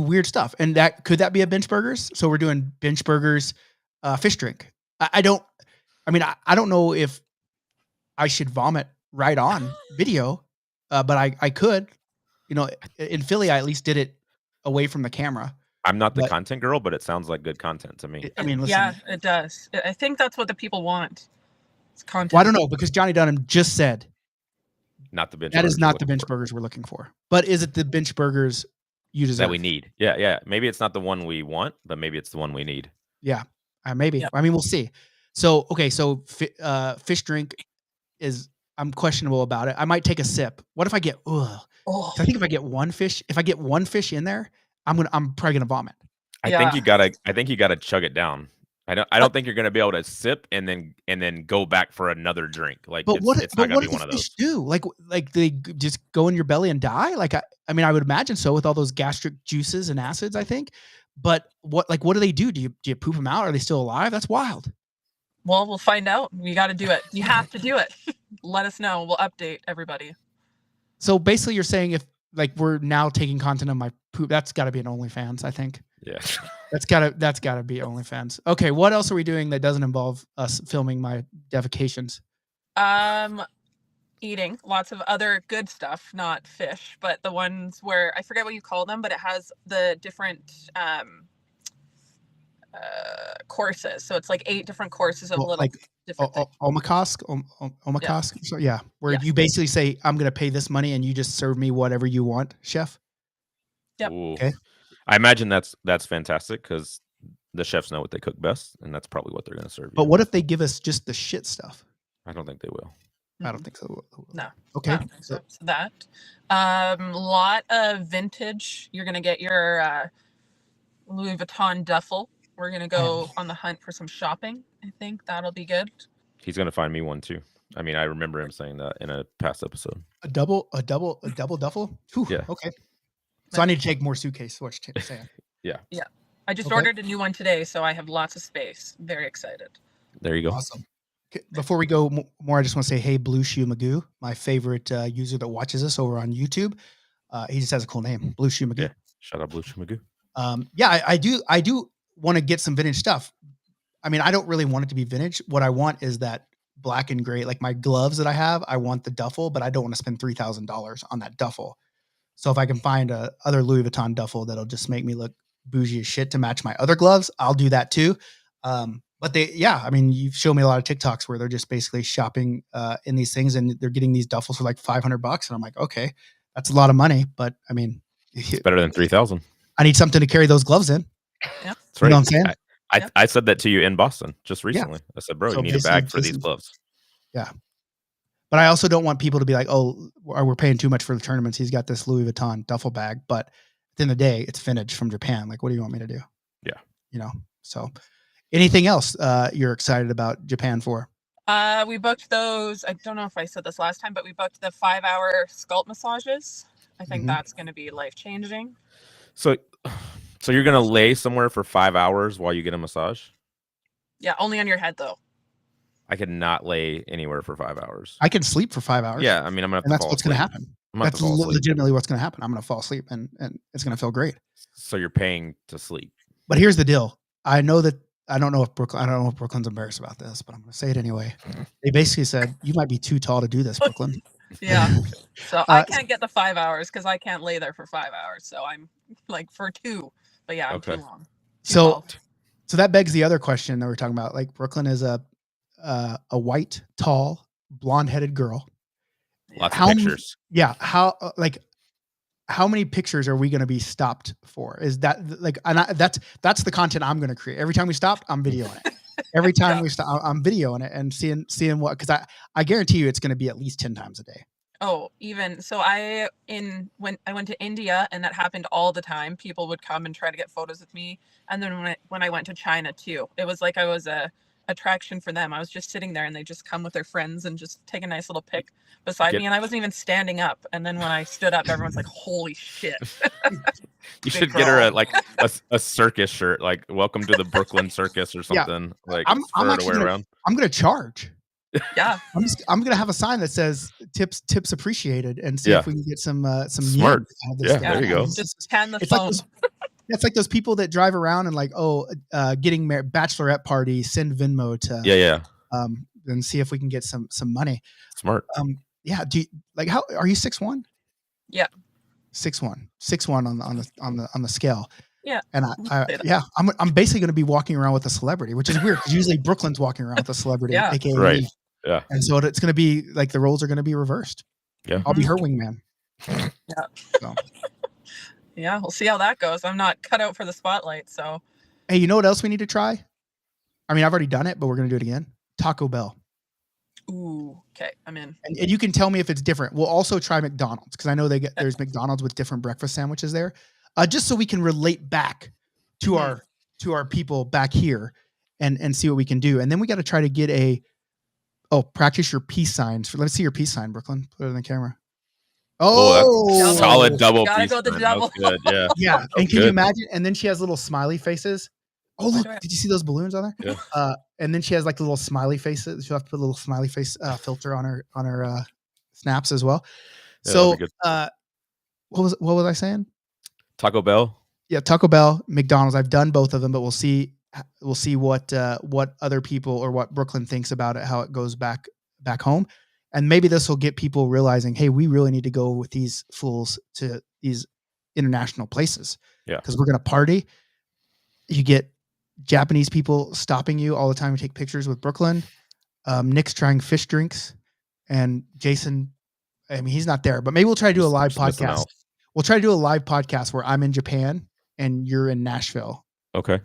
weird stuff, and that could be a bench burgers. So we're doing bench burgers, fish drink. I don't. I mean, I don't know if I should vomit right on video, but I could. You know, in Philly, I at least did it away from the camera. I'm not the But- content girl, but it sounds like good content to me. I mean, listen. Yeah, it does. I think that's what the people want. It's content. Well, I don't know, because Johnny Dunham just said Not the bench. that is burgers you're not the looking bench for. burgers we're looking for. But is it the bench burgers you deserve? That we need. Yeah. Maybe it's not the one we want, but maybe it's the one we need. Yeah, maybe. Yep. I mean, we'll see. So okay, so fish drink is, I'm questionable about it. I might take a sip. What if I get? Oh, So I think if I get one fish in there, I'm probably gonna vomit. I Yeah. think you gotta chug it down. I don't think you're gonna be able to sip and then go back for another drink. Like But it's not gonna be do one of fish those. do? Like they just go in your belly and die? Like I mean, I would imagine so with all those gastric juices and acids, I think. But what do they do? Do you poop them out? Are they still alive? That's wild. well, we'll find out. We got to do it. You have to do it. Let us know. We'll update everybody. So basically, you're saying if like we're now taking content of my poop, that's got to be an OnlyFans, I think. Yeah. That's gotta be OnlyFans. Okay, what else are we doing that doesn't involve us filming my defecations? Eating lots of other good stuff, not fish, but the ones where I forget what you call them, but it has the different courses. So it's like 8 different courses of Well, little like different things. omakase. So yeah, where you basically say I'm gonna pay this money and you just serve me whatever you want, chef. Yep. Ooh. Okay. I imagine that's fantastic because the chefs know what they cook best, and that's probably what they're gonna serve you. But what if they give us just the shit stuff? I don't think they will. I don't think so. No. Okay. I don't think so. So that lot of vintage. You're gonna get your Louis Vuitton duffel. We're gonna go on the hunt for some shopping. I think that'll be good. He's gonna find me one too. I mean, I remember him saying that in a past episode. A double duffel? Whew, Yeah. okay. So I need to take more suitcase. What you're saying? I just Okay. ordered a new one today, so I have lots of space. Very excited. There you go. Awesome. Okay, before we go more, I just want to say, hey, Blue Shoe Magoo, my favorite user that watches us over on YouTube. He just has a cool name, Blue Shoe Magoo. Yeah. Shout out Blue Magoo. I do want to get some vintage stuff. I mean, I don't really want it to be vintage. What I want is that black and gray, like my gloves that I have. I want the duffel, but I don't want to spend $3,000 on that duffel. So if I can find a other Louis Vuitton duffel that'll just make me look bougie as shit to match my other gloves, I'll do that too. But I mean, you've shown me a lot of TikToks where they're just basically shopping in these things and they're getting these duffels for like $500. And I'm like, okay, that's a lot of money. But I mean, It's better than 3,000. I need something to carry those gloves in. That's You right. know what I'm saying? I said that to you in Boston just recently. I said, bro, So you need a basically, bag for these gloves. But I also don't want people to be like, oh, we're paying too much for the tournaments. He's got this Louis Vuitton duffel bag. But at the end of the day, it's vintage from Japan. Like, what do you want me to do? Yeah. You know, so anything else you're excited about Japan for? We booked those. I don't know if I said this last time, but we booked the 5-hour scalp massages. I think Mhm. that's going to be life-changing. So you're gonna lay somewhere for 5 hours while you get a massage? Yeah, only on your head though. I could not lay anywhere for 5 hours. I can sleep for 5 hours. Yeah, I mean, I'm gonna have And to that's fall what's going to asleep. happen. I'm gonna have That's to fall asleep. legitimately what's going to happen. I'm going to fall asleep and it's going to feel great. So you're paying to sleep. But here's the deal. I don't know if Brooklyn's embarrassed about this, but I'm going to say it anyway. They basically said, you might be too tall to do this, Brooklyn. Yeah. So I can't get the 5 hours because I can't lay there for 5 hours. So I'm like for 2. But yeah, I'm Okay. too long. Too So tall. so that begs the other question that we're talking about. Like Brooklyn is a white, tall, blonde-headed girl. Lots How of m- pictures. Yeah. How many pictures are we going to be stopped for? Is that like, that's the content I'm going to create. Every time we stop, I'm videoing it. Every time Yeah. we stop, I'm videoing it and seeing what, because I guarantee you it's going to be at least 10 times a day. Oh, even so when I went to India and that happened all the time, people would come and try to get photos with me. And then when I went to China too, it was like I was a attraction for them. I was just sitting there and they just come with their friends and just take a nice little pic beside me, and I wasn't even standing up. And then when I stood up, everyone's like, holy shit. You should get her a circus shirt, like "Welcome to the Brooklyn Circus" or something. Like I'm for her to actually wear around. I'm gonna charge. Yeah. I'm gonna have a sign that says tips appreciated, and see if we can get some smart. yen out of this thing. There you go. Just pan the It's phone. like it's like those people that drive around and like, getting married, bachelorette party, send Venmo to and see if we can get some money. Smart. Yeah. Do you, like, how are you 6'1"? Yeah. 6'1" on the scale. Yeah. And I'm basically going to be walking around with a celebrity, which is weird because usually Brooklyn's walking around with a celebrity, aka right. me. Yeah. And so it's going to be like the roles are going to be reversed. Yeah. I'll be her wingman. Yeah. So. Yeah, we'll see how that goes. I'm not cut out for the spotlight, so. Hey, you know what else we need to try? I mean, I've already done it, but we're going to do it again. Taco Bell. Ooh, okay, I'm in. And you can tell me if it's different. We'll also try McDonald's because I know there's McDonald's with different breakfast sandwiches there, just so we can relate back to our people back here and see what we can do. And then we got to try to get practice your peace signs. Let's see your peace sign, Brooklyn. Put it in the camera. Oh, that's solid double. Gotta peace go with the sign. double. Good, yeah. Yeah. And can you imagine? And then she has little smiley faces. Oh, look, did you see those balloons on there? Yeah. And then she has like little smiley faces. She'll have to put a little smiley face filter on her snaps as well. Yeah, so what was I saying? Taco Bell. Yeah, Taco Bell, McDonald's. I've done both of them, but we'll see what other people or what Brooklyn thinks about it, how it goes back home. And maybe this will get people realizing, hey, we really need to go with these fools to these international places. Yeah. Because we're gonna party. You get Japanese people stopping you all the time to take pictures with Brooklyn. Nick's trying fish drinks, and Jason, I mean, he's not there, but maybe we'll try to do a live podcast. We'll try to do a live podcast where I'm in Japan and you're in Nashville. Okay.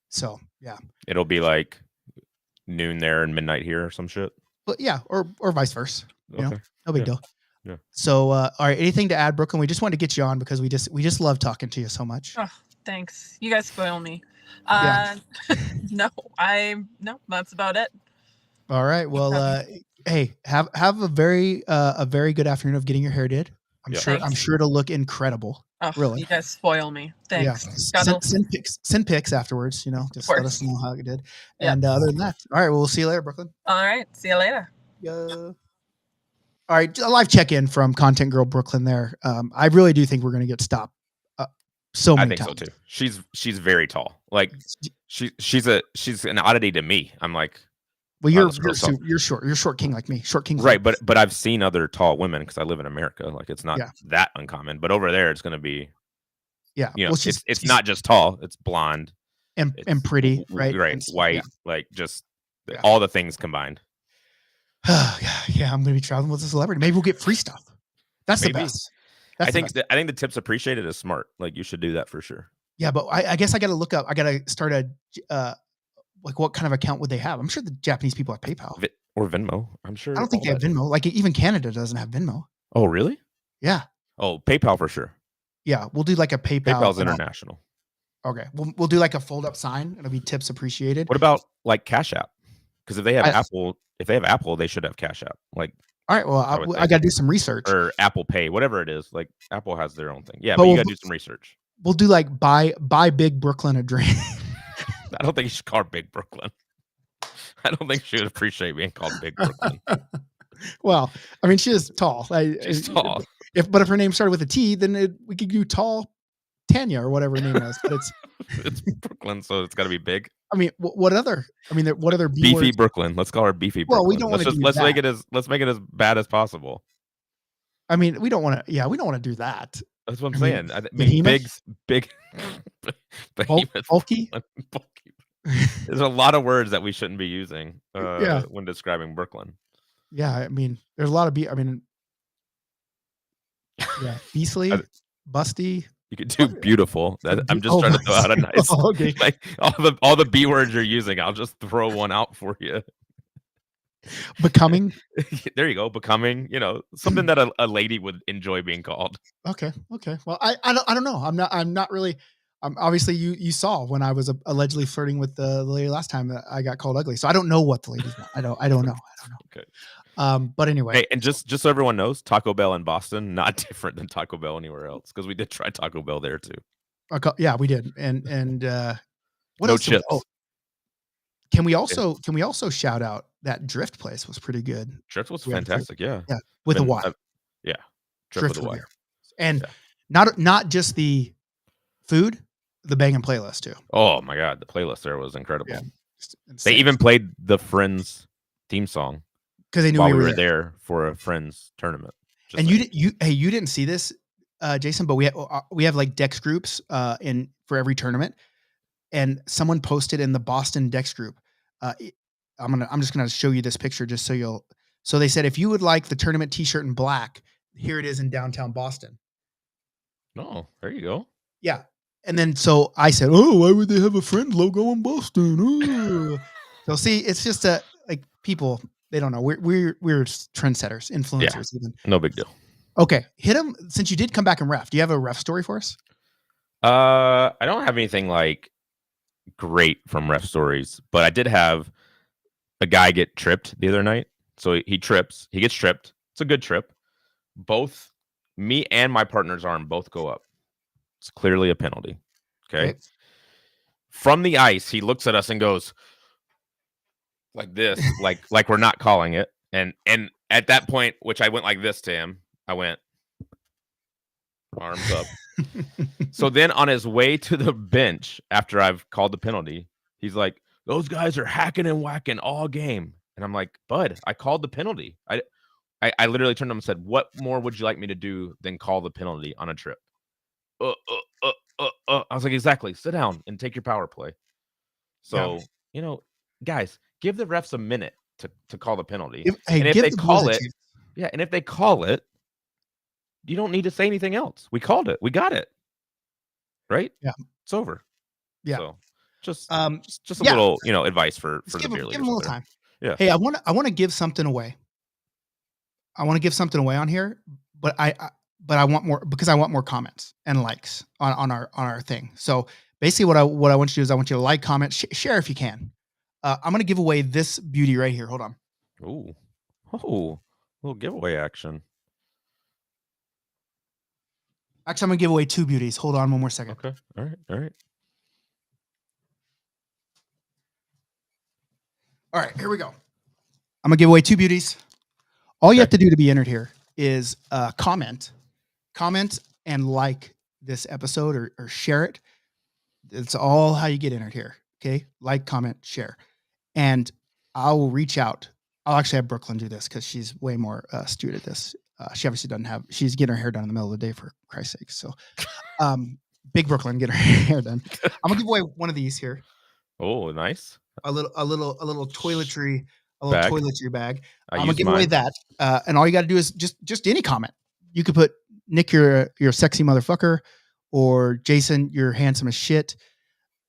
So yeah, it'll be like noon there and midnight here or some shit. But yeah, or vice versa. You know, no big deal. Yeah. So all right, anything to add, Brooklyn? We just wanted to get you on because we just love talking to you so much. Oh, thanks. You guys spoil me. No, that's about it. All right. Well, hey, have a very good afternoon of getting your hair did. I'm sure it'll look incredible. Oh, really. You guys spoil me. Thanks. Yeah. Send pics afterwards, just let us know how it did. Yeah. And other than that, all right, well, we'll see you later, Brooklyn. All right. See you later. Yeah. All right, a live check-in from Content Girl Brooklyn there. I really do think we're going to get stopped so many times. I think so too. She's very tall. Like she's an oddity to me. I'm like, well, you're short. You're short king like me. Short king. Right, but I've seen other tall women because I live in America. Like it's not that uncommon. But over there, it's going to be. Yeah. Well, it's not just tall. It's blonde and pretty, right? Right, white, like just all the things combined. Yeah, I'm going to be traveling with a celebrity. Maybe we'll get free stuff. That's the best. I think the tips appreciated is smart. Like you should do that for sure. Yeah, but I guess I got to look up. I got to start like what kind of account would they have? I'm sure the Japanese people have PayPal or Venmo. I'm sure. I don't think they have Venmo. Like even Canada doesn't have Venmo. Oh, really? Yeah. Oh, PayPal for sure. Yeah, we'll do like a PayPal. PayPal's international. Okay, we'll do like a fold up sign. It'll be tips appreciated. What about like Cash App? Because if they have Apple, they should have Cash App. Like, all right, well, I got to do some research. Or Apple Pay, whatever it is. Like Apple has their own thing. Yeah, but you got to do some research. We'll do like buy Big Brooklyn a drink. I don't think you should call her Big Brooklyn. I don't think she would appreciate being called Big Brooklyn. Well, I mean, she is tall. She's tall. If her name started with a T, then we could do Tall Tanya or whatever her name was. But it's Brooklyn, so it's got to be big. I mean, what other Beefy Brooklyn? Let's call her Beefy Brooklyn. Well, we don't want to. Let's make it as bad as possible. I mean, we don't want to. Yeah, we don't want to do that. That's what I'm saying. I mean, big, bulky. There's a lot of words that we shouldn't be using when describing Brooklyn. Yeah, I mean, there's a lot of beastly, busty. You could do beautiful. I'm just trying to throw out a nice, like all the B words you're using. I'll just throw one out for you. Becoming. There you go. Becoming. Something that a lady would enjoy being called. Okay. Well, I don't know. I'm not really. Obviously you saw when I was allegedly flirting with the lady last time that I got called ugly. So I don't know what the ladies want. I don't know. Okay. But anyway. Hey, and just so everyone knows, Taco Bell in Boston not different than Taco Bell anywhere else, because we did try Taco Bell there too. Yeah, we did. And what No else? chips. Can we also shout out that Drift place was pretty good. Drift was fantastic. Yeah. Yeah, with a Y. Yeah. Drift with a Y. And not just the food, the banging playlist too. Oh my God, the playlist there was incredible. Yeah, they even played the Friends theme song because they knew while we were there for a Friends tournament. And you didn't see this, Jason, but we have like Dex groups for every tournament, and someone posted in the Boston Dex group. I'm just gonna show you this picture just so they said if you would like the tournament T-shirt in black, here it is in downtown Boston. Oh, there you go. Yeah. And then so I said, oh, why would they have a Friend logo in Boston? Oh. So see, it's just like people, they don't know. We're trendsetters, influencers even. No big deal. Okay. Hit them. Since you did come back and ref, do you have a ref story for us? I don't have anything like great from ref stories, but I did have a guy get tripped the other night. So he gets tripped. It's a good trip. Both me and my partner's arm both go up. It's clearly a penalty. Okay. From the ice, he looks at us and goes like this, like we're not calling it. And at that point, which I went like this to him, I went arms up. So then on his way to the bench after I've called the penalty, he's like, those guys are hacking and whacking all game. And I'm like, bud, I called the penalty. I literally turned to him and said, what more would you like me to do than call the penalty on a trip? I was like, exactly. Sit down and take your power play. So, guys, give the refs a minute to call the penalty. And if they call it, and if they call it, you don't need to say anything else. We called it. We got it. Right? Yeah. It's over. Yeah. So just a little, advice for the beer leaguers. Give them a little time. Yeah. Hey, I want to give something away. I want to give something away on here, but I want more because I want more comments and likes on our thing. So basically what I want you to do is I want you to like, comment, share if you can. I'm going to give away this beauty right here. Hold on. Oh, little giveaway action. Actually, I'm going to give away two beauties. Hold on one more second. Okay. All right. All right, here we go. I'm going to give away two beauties. All you have to do to be entered here is comment and like this episode or share it. It's all how you get entered here. Okay. Like, comment, share. And I'll reach out. I'll actually have Brooklyn do this because she's way more astute at this. She obviously she's getting her hair done in the middle of the day for Christ's sake. So big Brooklyn, get her hair done. I'm going to give away one of these here. Oh, nice. A little toiletry bag. I'm gonna give away that, and all you got to do is just any comment. You could put Nick, you're a sexy motherfucker, or Jason, you're handsome as shit.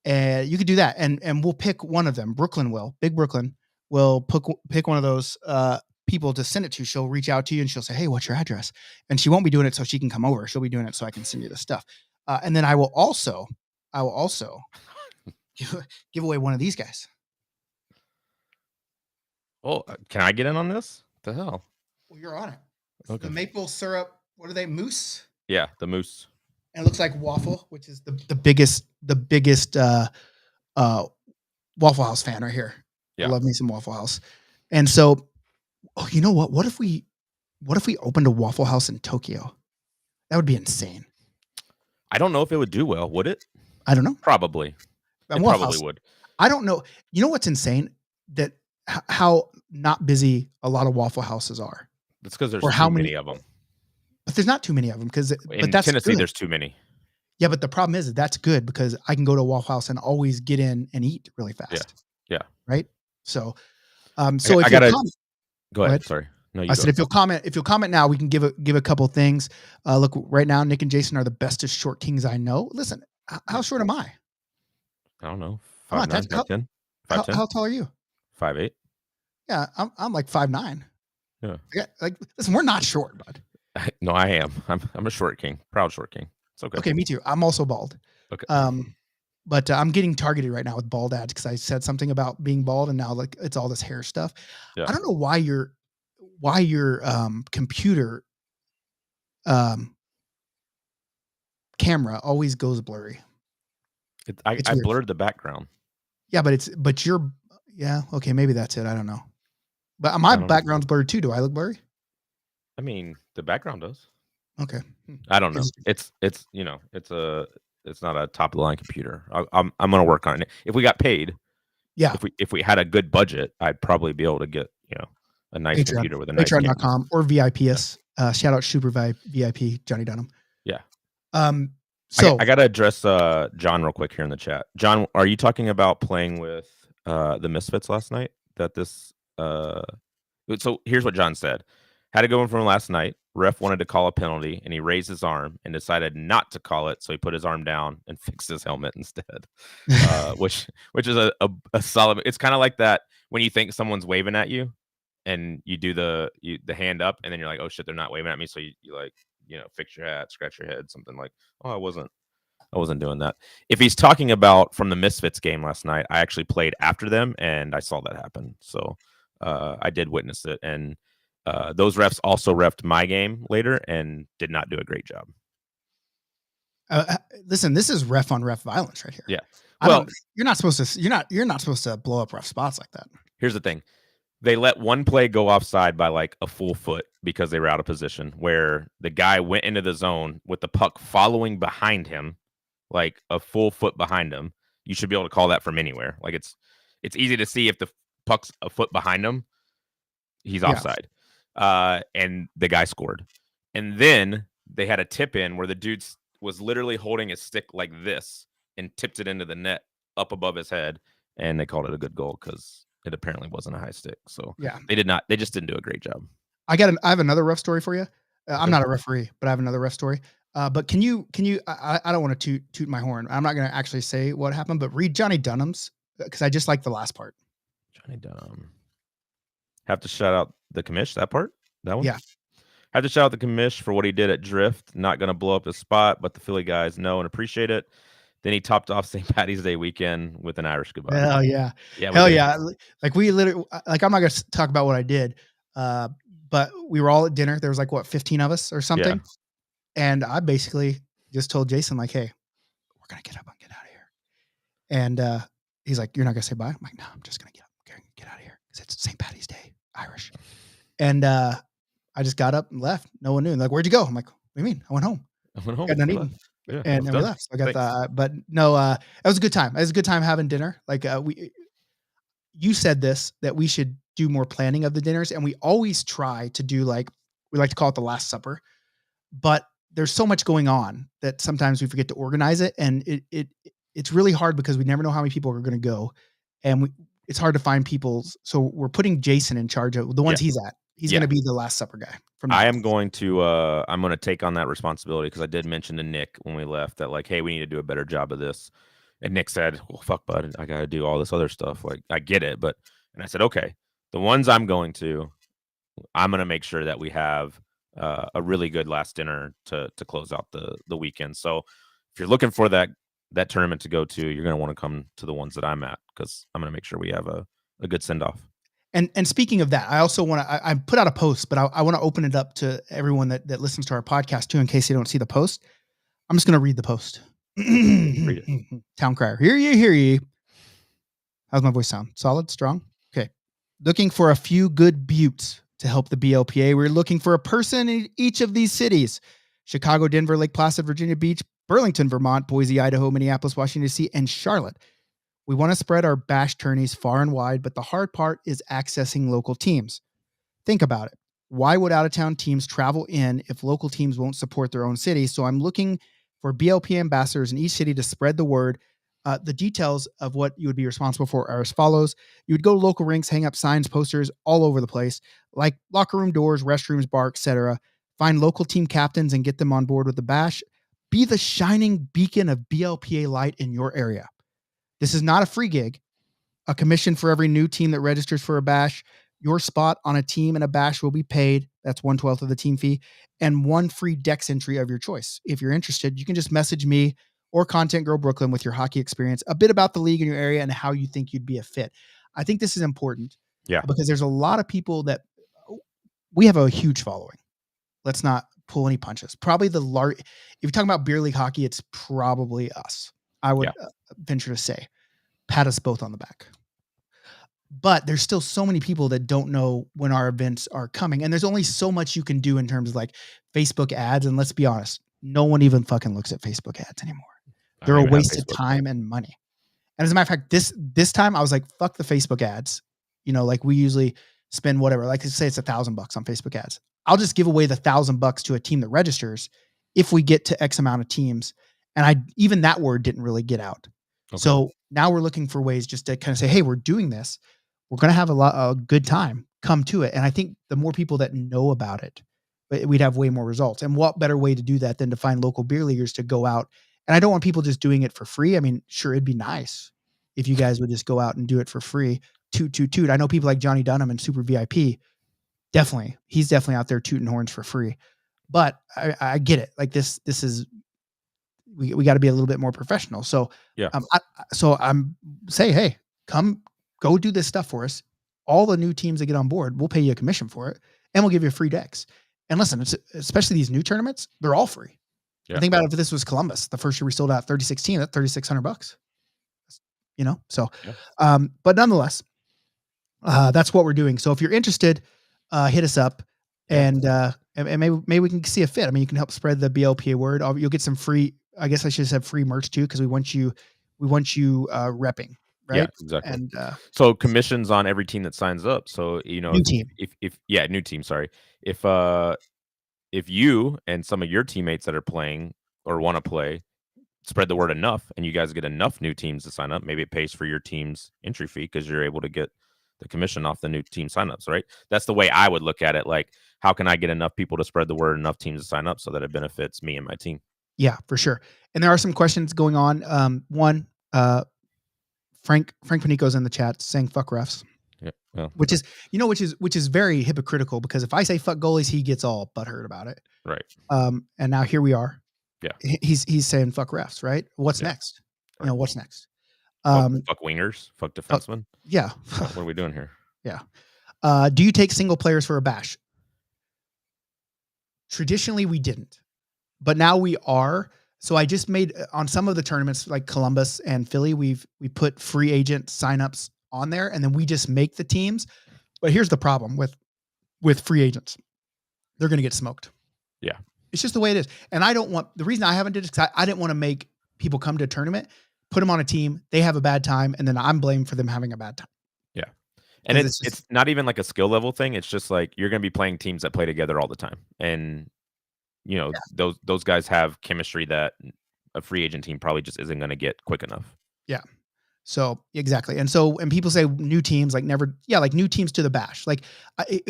And you could do that, and we'll pick one of them. Big Brooklyn will pick one of those people to send it to. She'll reach out to you and she'll say, "Hey, what's your address?" And she won't be doing it so she can come over. She'll be doing it so I can send you the stuff. And then I will also give away one of these guys. Oh, can I get in on this? What the hell? Well, you're on it. Okay. The maple syrup. What are they? Mousse. Yeah, the mousse. And it looks like waffle, which is the biggest Waffle House fan right here. Yeah. I love me some Waffle House. And so, you know what? What if we opened a Waffle House in Tokyo? That would be insane. I don't know if it would do well. Would it? I don't know. Probably. It probably would. I don't know. You know what's insane? That how not busy a lot of Waffle Houses are. That's because there's too many of them. But there's not too many of them in Tennessee there's too many. Yeah, but the problem is that's good because I can go to a Waffle House and always get in and eat really fast. Yeah. Right. So, so if you go ahead. Sorry. No, you. I said if you'll comment now, we can give a couple things. Look, right now, Nick and Jason are the bestest short kings I know. Listen, how short am I? I don't know. 5'9", 5'10". How tall are you? 5'8". Yeah, I'm like 5'9". Yeah. Listen, we're not short, bud. No, I am. I'm a short king. Proud short king. It's okay. Okay, me too. I'm also bald. Okay. But I'm getting targeted right now with bald ads because I said something about being bald, and now like it's all this hair stuff. Yeah. I don't know why your computer camera always goes blurry. I It's weird. blurred the background. Yeah, but you're yeah, okay, maybe that's it. I don't know. But my background's blurred too. Do I look blurry? I mean, the background does. Okay. I don't know. It's you know, it's not a top of the line computer. I'm gonna work on it. If we got paid, Yeah. If we had a good budget, I'd probably be able to get, you know, a nice computer with a nice camera. Patreon.com or VIPS. Shout out Super VIP Johnny Dunham. Yeah. So I gotta address John real quick here in the chat. John, are you talking about playing with the Misfits last night? So here's what John said. Had to go in from last night. Ref wanted to call a penalty, and he raised his arm and decided not to call it. So he put his arm down and fixed his helmet instead, which is a solid. It's kind of like that when you think someone's waving at you, and you do the hand up, and then you're like, oh shit, they're not waving at me. So you like, you know, fix your hat, scratch your head, something like, oh, I wasn't doing that. If he's talking about from the Misfits game last night, I actually played after them, and I saw that happen. So I did witness it, and those refs also refed my game later and did not do a great job. Listen, this is ref on ref violence right here. Yeah. Well, you're not supposed to blow up rough spots like that. Here's the thing. They let one play go offside by like a full foot because they were out of position, where the guy went into the zone with the puck following behind him, like a full foot behind him. You should be able to call that from anywhere. Like it's easy to see if the puck's a foot behind him, he's offside. And the guy scored. And then they had a tip in where the dude was literally holding his stick like this and tipped it into the net up above his head, and they called it a good goal because it apparently wasn't a high stick. So yeah, they just didn't do a great job. I have another rough story for you. I'm not a referee, but I have another rough story. But can you I don't want to toot my horn. I'm not going to actually say what happened, but read Johnny Dunham's because I just like the last part. Johnny Dunham. Have to shout out the commish, that part? That one? Yeah. Have to shout out the commish for what he did at Drift. Not going to blow up his spot, but the Philly guys know and appreciate it. Then he topped off St. Patty's Day weekend with an Irish goodbye. Hell yeah. Yeah. Hell yeah. Like we literally, like I'm not going to talk about what I did, but we were all at dinner. There was like, what, 15 of us or something? Yeah. And I basically just told Jason, like, hey, we're going to get up and get out of here. And he's like, you're not going to say bye? I'm like, no, I'm just going to get out of here because it's St. Patty's Day, Irish. And I just got up and left. No one knew. Like, where'd you go? I'm like, what do you mean? I went home. Got nothing eaten. Yeah, and we left. So I got that. But no, it was a good time. It was a good time having dinner. Like you said this, that we should do more planning of the dinners. And we always try to do like, we like to call it the Last Supper, but there's so much going on that sometimes we forget to organize it. And it's really hard because we never know how many people are going to go. And it's hard to find people. So we're putting Jason in charge of the ones he's at. He's going to be the Last Supper guy. I'm going to take on that responsibility because I did mention to Nick when we left that like, hey, we need to do a better job of this. And Nick said, well, fuck, bud, I got to do all this other stuff. Like, I get it. And I said, okay, the ones I'm going to make sure that we have a really good last dinner to close out the weekend. So if you're looking for that tournament to go to, you're going to want to come to the ones that I'm at because I'm going to make sure we have a good send off. And speaking of that, I also want to, I put out a post, but I want to open it up to everyone that listens to our podcast too, in case they don't see the post. I'm just going to read the post. Read it. Town crier. Hear ye. How's my voice sound? Solid? Strong? Okay. Looking for a few good buttes to help the BLPA. We're looking for a person in each of these cities: Chicago, Denver, Lake Placid, Virginia Beach, Burlington, Vermont, Boise, Idaho, Minneapolis, Washington, D.C., and Charlotte. We want to spread our bash tourneys far and wide, but the hard part is accessing local teams. Think about it. Why would out-of-town teams travel in if local teams won't support their own city? So I'm looking for BLP ambassadors in each city to spread the word. The details of what you would be responsible for are as follows. You would go to local rinks, hang up signs, posters all over the place, like locker room doors, restrooms, bar, etc. Find local team captains and get them on board with the bash. Be the shining beacon of BLPA light in your area. This is not a free gig. A commission for every new team that registers for a bash. Your spot on a team and a bash will be paid. That's 1/12 of the team fee, and one free Dex entry of your choice. If you're interested, you can just message me or Content Girl Brooklyn with your hockey experience, a bit about the league in your area and how you think you'd be a fit. I think this is important. Yeah. Because there's a lot of people that we have a huge following. Let's not pull any punches. Probably the large, if you're talking about beer league hockey, it's probably us. I would venture to say, pat us both on the back. But there's still so many people that don't know when our events are coming. And there's only so much you can do in terms of like Facebook ads. And let's be honest, no one even fucking looks at Facebook ads anymore. They're a waste of time and money. And as a matter of fact, this time I was like, fuck the Facebook ads. You know, like we usually spend whatever, like let's say it's $1,000 on Facebook ads. I'll just give away the $1,000 to a team that registers if we get to X amount of teams. And even that word didn't really get out. Okay. So now we're looking for ways just to kind of say, hey, we're doing this. We're going to have a good time. Come to it. And I think the more people that know about it, we'd have way more results. And what better way to do that than to find local beer leaguers to go out. And I don't want people just doing it for free. I mean, sure, it'd be nice if you guys would just go out and do it for free. Toot. I know people like Johnny Dunham and Super VIP. Definitely. He's definitely out there tooting horns for free. But I get it. Like this is, we got to be a little bit more professional. So, yeah. I'm say, hey, come go do this stuff for us. All the new teams that get on board, we'll pay you a commission for it and we'll give you free decks. And listen, especially these new tournaments, they're all free. Yeah. Think about it, if this was Columbus, the first year we sold out 36 teams at $3,600, you know? So, but nonetheless, that's what we're doing. So if you're interested, hit us up and maybe we can see a fit. I mean, you can help spread the BLPA word. You'll get some free, I guess I should have free merch too, because we want you repping. Right? Yeah, exactly. And so commissions on every team that signs up. So, you know, new team. New team. Sorry. If you and some of your teammates that are playing or want to play spread the word enough and you guys get enough new teams to sign up, maybe it pays for your team's entry fee because you're able to get the commission off the new team signups, right? That's the way I would look at it. Like, how can I get enough people to spread the word, enough teams to sign up so that it benefits me and my team? Yeah, for sure. And there are some questions going on. One, Frank Panico's in the chat saying fuck refs. Yeah, well, which is very hypocritical because if I say fuck goalies, he gets all butthurt about it. Right. And now here we are. Yeah. He's saying fuck refs, right? What's next? Right. You know, what's next? Fuck wingers, fuck defensemen. Yeah. What are we doing here? Yeah. Do you take single players for a bash? Traditionally, we didn't, but now we are. So I just made on some of the tournaments like Columbus and Philly, we put free agent signups on there and then we just make the teams. But here's the problem with free agents. They're going to get smoked. Yeah. It's just the way it is. And the reason I haven't did it is I didn't want to make people come to a tournament, put them on a team, they have a bad time, and then I'm blamed for them having a bad time. Yeah. And it's not even like a skill level thing. It's just like you're going to be playing teams that play together all the time. And you know, those guys have chemistry that a free agent team probably just isn't going to get quick enough. Yeah. So exactly. And people say new teams, like new teams to the bash. Like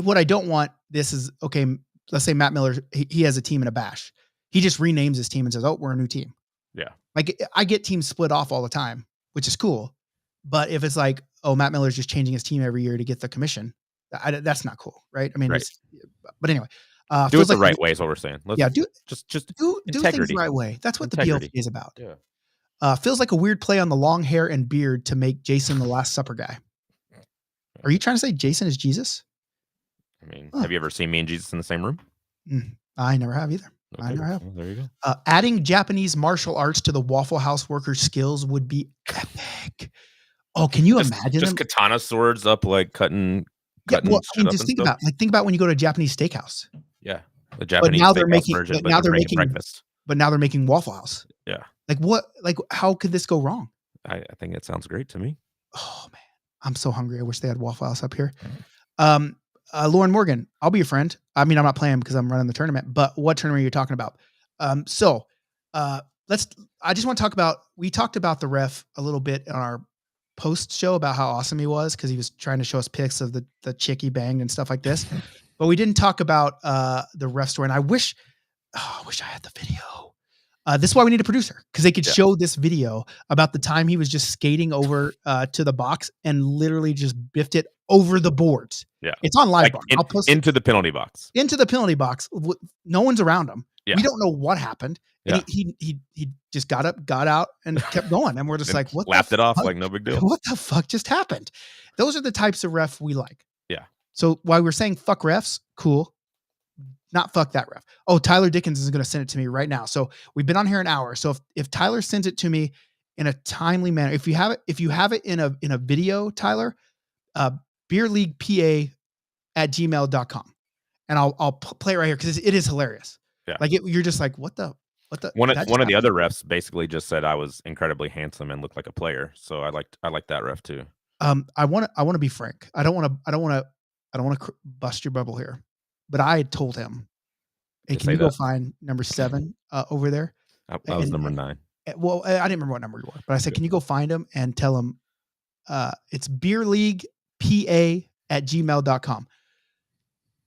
what I don't want this is, okay, let's say Matt Miller, he has a team in a bash. He just renames his team and says, oh, we're a new team. Yeah. Like I get teams split off all the time, which is cool. But if it's like, oh, Matt Miller's just changing his team every year to get the commission, that's not cool. Right. I mean, right. But anyway. Do it the right way is what we're saying. Just do things the right way. That's what integrity. The BLP is about. Yeah. Feels like a weird play on the long hair and beard to make Jason the Last Supper guy. Are you trying to say Jason is Jesus? I mean, have you ever seen me and Jesus in the same room? I never have either. Okay. I never have. Well, there you go. Adding Japanese martial arts to the Waffle House workers' skills would be epic. Oh, can you imagine? Just katana swords up, like cutting. Yeah, well, I mean, just think about when you go to a Japanese steakhouse. Yeah, the Japanese version. But now they're making breakfast. But now they're making Waffle House. Yeah. Like what? Like how could this go wrong? I think it sounds great to me. Oh man, I'm so hungry. I wish they had Waffle House up here. Lauren Morgan, I'll be your friend. I mean, I'm not playing because I'm running the tournament. But what tournament are you talking about? I just want to talk about. We talked about the ref a little bit on our post show about how awesome he was because he was trying to show us pics of the chick he banged and stuff like this. But we didn't talk about the ref story. And I wish I had the video. This is why we need a producer because they could show this video about the time he was just skating over to the box and literally just biffed it over the boards. Yeah, it's on live bar. I'll post into the penalty box. Into the penalty box. No one's around him. We don't know what happened. And Yeah. he just got up, got out, and kept going. And we're just like, what? Laughed the it off fuck? like no big deal. What the fuck just happened? Those are the types of ref we like. Yeah. So while we're saying fuck refs, cool. Not fuck that ref. Oh, Tyler Dickens is going to send it to me right now. So we've been on here an hour. So if Tyler sends it to me in a timely manner, if you have it in a video, Tyler, beerleaguepa@gmail.com, and I'll play it right here because it is hilarious. Yeah. Like you're just like, what the one that just of the happened? other refs basically just said I was incredibly handsome and looked like a player. So I like that ref too. I want to be frank. I don't want to bust your bubble here, but I told him, hey, To can say you go that. find number 7 over there? I was number 9. Well, I didn't remember what number you were, but I said, Yeah. can you go find him and tell him it's beerleaguepa@gmail.com.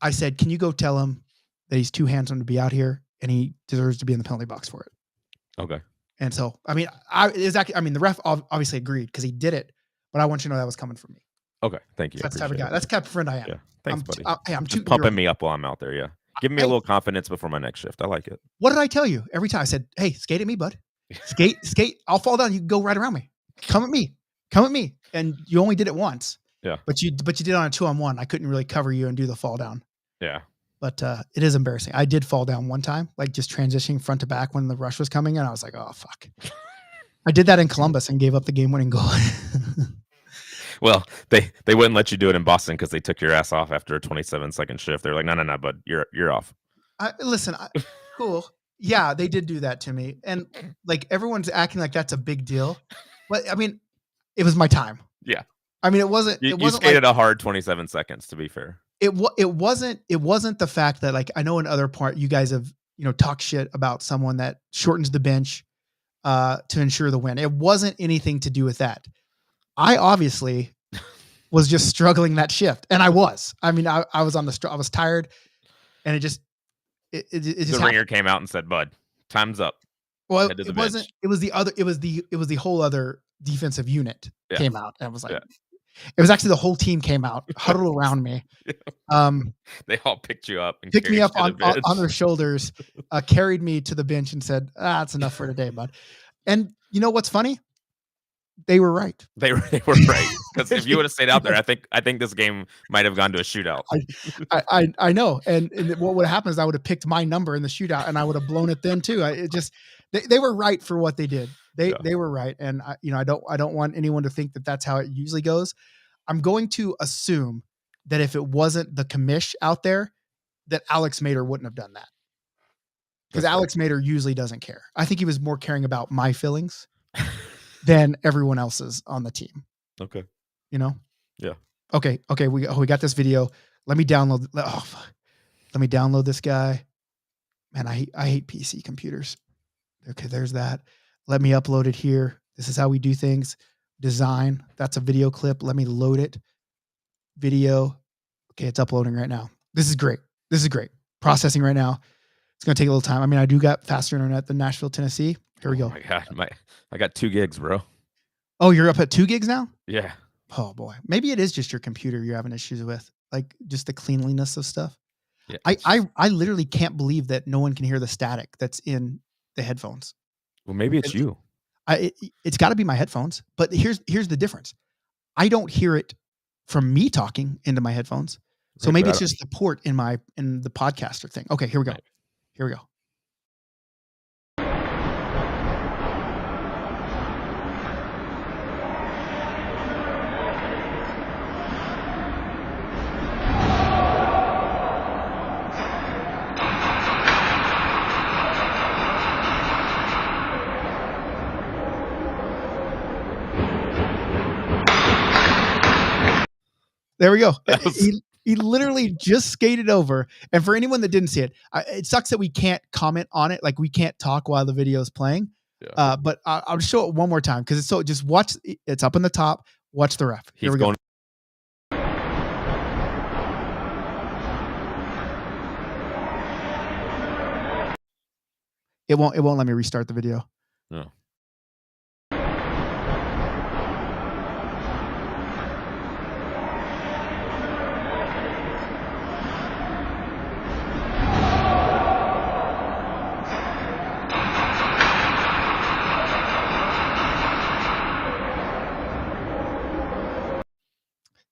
I said, can you go tell him that he's too handsome to be out here and he deserves to be in the penalty box for it? Okay. And so, I mean, the ref obviously agreed because he did it, but I want you to know that was coming from me. Okay. Thank you. That's the type of guy. That's the type of friend I am. Yeah. Thanks, buddy. I'm just pumping me up while I'm out there. Yeah. Giving me a little confidence before my next shift. I like it. What did I tell you? Every time I said, hey, skate at me, bud. Skate. I'll fall down. You can go right around me. Come at me. And you only did it once. Yeah. But you did it on a 2-on-1. I couldn't really cover you and do the fall down. Yeah. But it is embarrassing. I did fall down one time, like just transitioning front to back when the rush was coming in. I was like, oh, fuck. I did that in Columbus and gave up the game-winning goal. Well, they wouldn't let you do it in Boston because they took your ass off after a 27-second shift. They're like, no, bud, you're off. Listen, cool. Yeah, they did do that to me. And like everyone's acting like that's a big deal. But I mean, it was my time. Yeah. I mean, it wasn't. You wasn't skated a hard 27 seconds, to be fair. It wasn't the fact that, like, I know in other part you guys have, talked shit about someone that shortens the bench to ensure the win. It wasn't anything to do with that. I obviously was just struggling that shift, and I was. I mean, I was I was tired, and it just the ringer came out and said, "Bud, time's up." Well, it wasn't. Bench. It was the other. It was the whole other defensive unit came out, and I was like, it was actually the whole team came out, huddled around me. They all picked you up and picked me up on their shoulders, carried me to the bench, and said, "That's enough for today, bud." And you know what's funny? They were right. They were right, because if you would have stayed out there, I think this game might have gone to a shootout. I know, and what would have happened is I would have picked my number in the shootout, and I would have blown it then too. They were right for what they did. They were right, and I don't want anyone to think that that's how it usually goes. I'm going to assume that if it wasn't the commish out there, that Alex Mader wouldn't have done that, because Alex Mader usually doesn't care. I think he was more caring about my feelings than everyone else's on the team. Okay. Yeah. Okay. We got this video. Let me download. Let me download this guy. Man, I hate PC computers. Okay, there's that. Let me upload it here. This is how we do things. Design. That's a video clip. Let me load it. Video. Okay, it's uploading right now. This is great. Processing right now. It's going to take a little time. I mean, I do got faster internet than Nashville, Tennessee. Here we go. Oh my God. I got 2 gigs, bro. Oh, you're up at 2 gigs now? Yeah. Oh boy. Maybe it is just your computer you're having issues with, like just the cleanliness of stuff. Yeah, I literally can't believe that no one can hear the static that's in the headphones. Well, maybe it's you. It's got to be my headphones. But here's the difference. I don't hear it from me talking into my headphones. So maybe it's just the port in the podcaster thing. Okay, here we go. Here we go. There we go. He literally just skated over. And for anyone that didn't see it, it sucks that we can't comment on it. Like, we can't talk while the video is playing. Yeah. But I'll just show it one more time because it's so. Just watch. It's up in the top. Watch the ref. Here we go. It won't let me restart the video. No.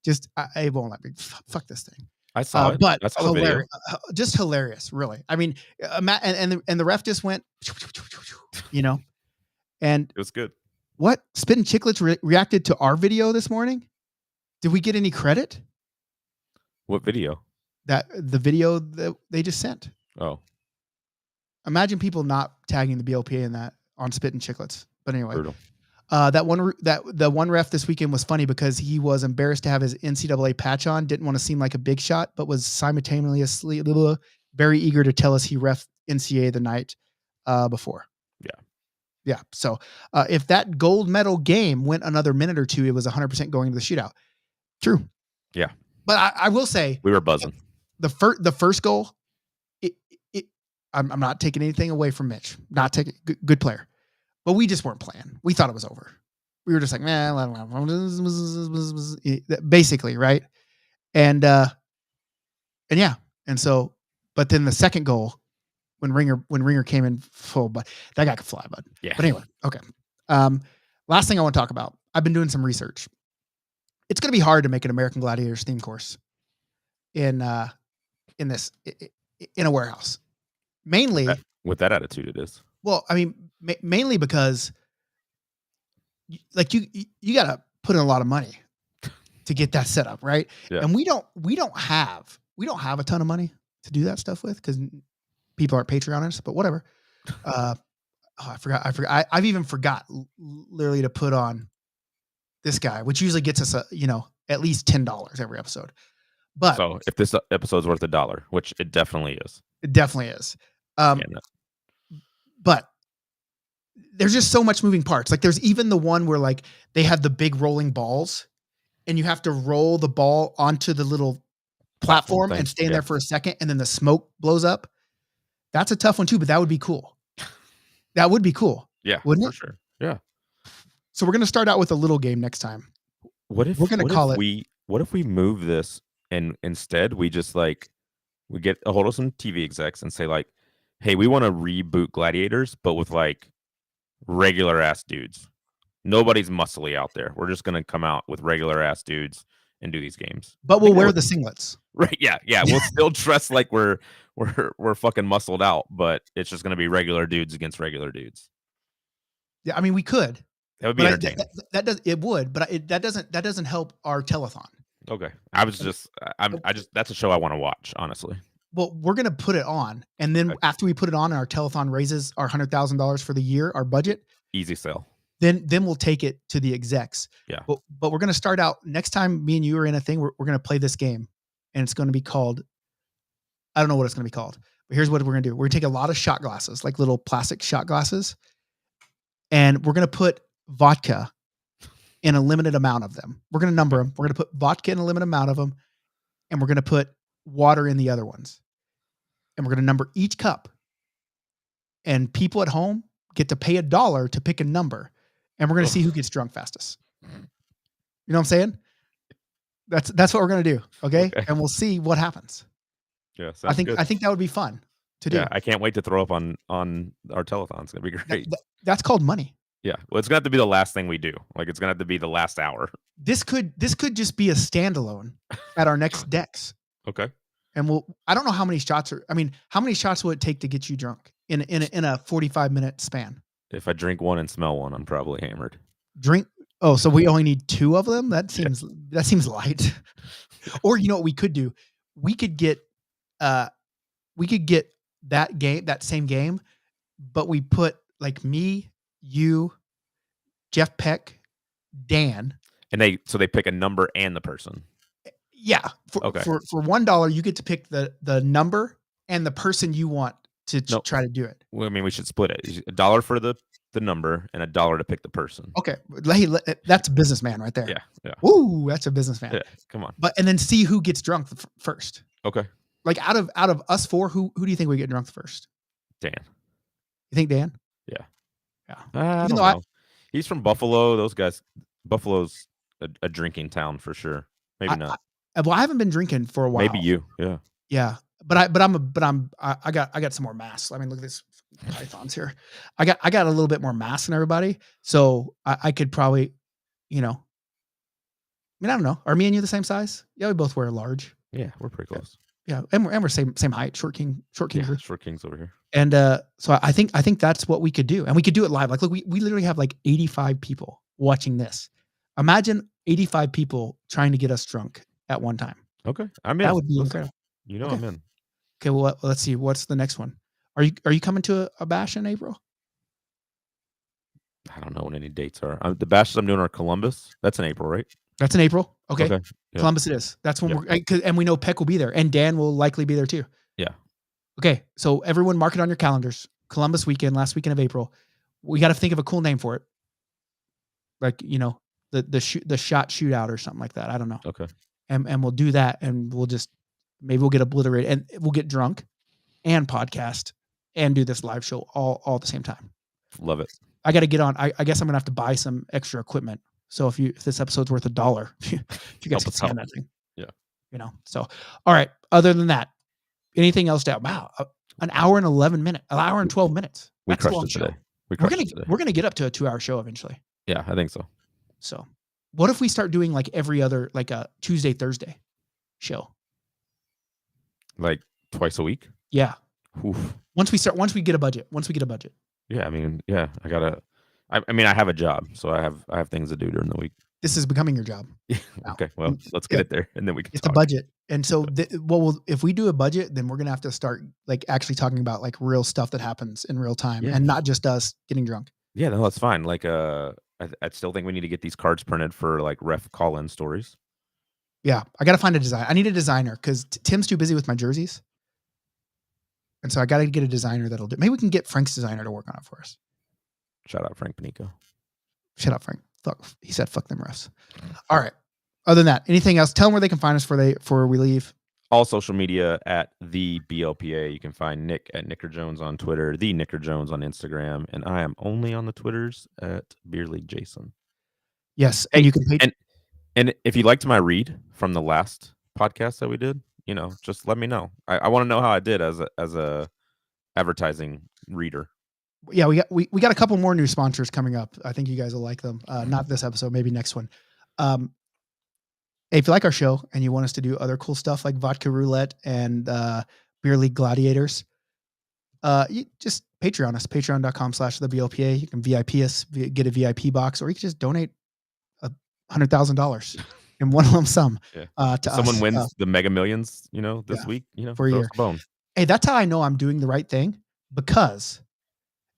it won't let me. Fuck this thing. I saw it. But I saw the video. hilarious, just hilarious, really. I mean, and the ref just went, and It was good. what Spittin' Chicklets reacted to our video this morning? Did we get any credit? What video? The video that they just sent. Oh, Imagine people not tagging the BLPA in that on Spittin' Chicklets. But anyway, brutal. The one ref this weekend was funny because he was embarrassed to have his NCAA patch on, didn't want to seem like a big shot, but was simultaneously very eager to tell us he ref NCAA the night before. Yeah. So if that gold medal game went another minute or two, it was 100% going to the shootout. True. Yeah. But I will say we were buzzing. The first goal, I'm not taking anything away from Mitch. Not taking good player. But we just weren't playing. We thought it was over. We were just like, man, basically, right? And yeah. And so, but then the second goal, when Ringer came in full, but that guy could fly, bud. Yeah. But anyway, okay. Last thing I want to talk about. I've been doing some research. It's going to be hard to make an American Gladiators theme course in a warehouse. Mainly with that attitude, it is. Well, I mean, mainly because like you got to put in a lot of money to get that set up, right? Yeah. And we don't have a ton of money to do that stuff with because people aren't Patreoners, but whatever. I forgot. I've even forgot literally to put on this guy, which usually gets us at least $10 every episode. But so if this episode's worth $1, which it definitely is. It definitely is. But there's just so much moving parts. Like there's even the one where like they have the big rolling balls and you have to roll the ball onto the little platform and stay in there for a second. And then the smoke blows up. That's a tough one too, but that would be cool. That would be cool. Yeah, wouldn't it? For sure. Yeah. So we're going to start out with a little game next time. What if we move this and instead we just like, we get a hold of some TV execs and say like, hey, we want to reboot Gladiators, but with like regular ass dudes. Nobody's muscly out there. We're just going to come out with regular ass dudes and do these games. But we'll wear the singlets. Right. Yeah. Yeah. We'll still dress like we're fucking muscled out, but it's just going to be regular dudes against regular dudes. Yeah. I mean, we could. That would be entertaining. That doesn't help our telethon. Okay. That's a show I want to watch, honestly. Well, we're going to put it on. And then after we put it on and our telethon raises our $100,000 for the year, our budget. Easy sell. Then we'll take it to the execs. Yeah. But we're going to start out next time me and you are in a thing. We're going to play this game and it's going to be called, I don't know what it's going to be called, but here's what we're going to do. We're going to take a lot of shot glasses, like little plastic shot glasses. And we're going to put vodka in a limited amount of them. We're going to number them. We're going to put vodka in a limited amount of them. And we're going to put water in the other ones. And we're going to number each cup. And people at home get to pay $1 to pick a number. And we're going to see who gets drunk fastest. You know what I'm saying? That's what we're going to do. Okay? And we'll see what happens. Yeah. I think that would be fun to do. Yeah. I can't wait to throw up on our telethon. It's going to be great. That's called money. Yeah. Well, it's going to have to be the last thing we do. Like it's going to have to be the last hour. This could just be a standalone at our next decks. Okay. And I don't know how many shots how many shots will it take to get you drunk in a 45-minute span? If I drink one and smell one, I'm probably hammered. So we only need 2 of them? That seems light. Or you know what we could do? We could get that same game, but we put like me, you, Jeff Peck, Dan. And they pick a number and the person. Yeah. For $1, you get to pick the number and the person you want to try to do it. Well, I mean, we should split it. $1 for the number and $1 to pick the person. Okay. Hey, that's a businessman right there. Yeah. Yeah. Ooh, that's a businessman. Yeah. Come on. And then see who gets drunk first. Okay. Like out of us 4, who do you think we get drunk first? Dan. You think Dan? Yeah. Yeah. I don't know. He's from Buffalo. Those guys. Buffalo's a drinking town for sure. Maybe not. I haven't been drinking for a while. Maybe you. Yeah. Yeah. I got some more mass. I mean, look at this pythons here. I got a little bit more mass than everybody. So I could probably, mean, I don't know. Are me and you the same size? Yeah, we both wear large. Yeah, we're pretty close. Yeah, and we're same height. Short king Yeah, group. short kings over here. And so I think that's what we could do, and we could do it live. Like, look, we literally have like 85 people watching this. Imagine 85 people trying to get us drunk at one time. Okay, I'm in. That would be Listen, incredible. You know Okay. I'm in. Okay, well, let's see. What's the next one? Are you coming to a bash in April? I don't know when any dates are. The bashes I'm doing are Columbus. That's in April, right? That's in April. Okay. Yeah. Columbus it is. That's when Yeah. and we know Peck will be there, and Dan will likely be there too. Yeah. Okay, so everyone mark it on your calendars. Columbus weekend, last weekend of April. We got to think of a cool name for it. Like, you know, the shot shootout or something like that. I don't know. Okay. And we'll do that, and we'll just maybe we'll get obliterated, and we'll get drunk and podcast and do this live show all at the same time. Love it. I got to get on. I guess I'm gonna have to buy some extra equipment. So if this episode's worth $1, if you guys can stand that thing. Yeah. You know. So all right. Other than that, anything else down? Wow, an hour and 11 minutes, an hour and 12 minutes. We That's a crushed long it show. today. We're gonna get up to a 2-hour show eventually. Yeah, I think so. So, what if we start doing like every other, like a Tuesday, Thursday show? Like twice a week? Yeah. Oof. Once we get a budget. Yeah, I mean, yeah, I mean, I have a job, so I have things to do during the week. This is becoming your job. Okay, well, let's get it there, and then we can. It's a budget, and so if we do a budget, then we're gonna have to start like actually talking about like real stuff that happens in real time, and not just us getting drunk. Yeah, no, that's fine. Like, I still think we need to get these cards printed for like ref call-in stories. Yeah, I got to find a design. I need a designer because Tim's too busy with my jerseys, and so I got to get a designer that'll do. Maybe we can get Frank's designer to work on it for us. Shout out Frank Panico. Shut up, Frank. He said, "Fuck them refs." All right. Other than that, anything else? Tell them where they can find us before we leave. All social media at the BLPA. You can find Nick at Nicker Jones on Twitter, the Nicker Jones on Instagram, and I am only on the Twitters at Beer League Jason. Yes, and you can and if you liked my read from the last podcast that we did, you know, just let me know. I want to know how I did as a advertising reader. Yeah, we got a couple more new sponsors coming up. I think you guys will like them. Not this episode, maybe next one. If you like our show and you want us to do other cool stuff like Vodka Roulette and Beer League Gladiators, you just Patreon us, patreon.com/theblpa. You can VIP us, get a VIP box, or you can just donate $100,000 in one lump sum. To someone us. wins the Mega Millions, you know, this week, you know, for a year. Bone. Hey, that's how I know I'm doing the right thing, because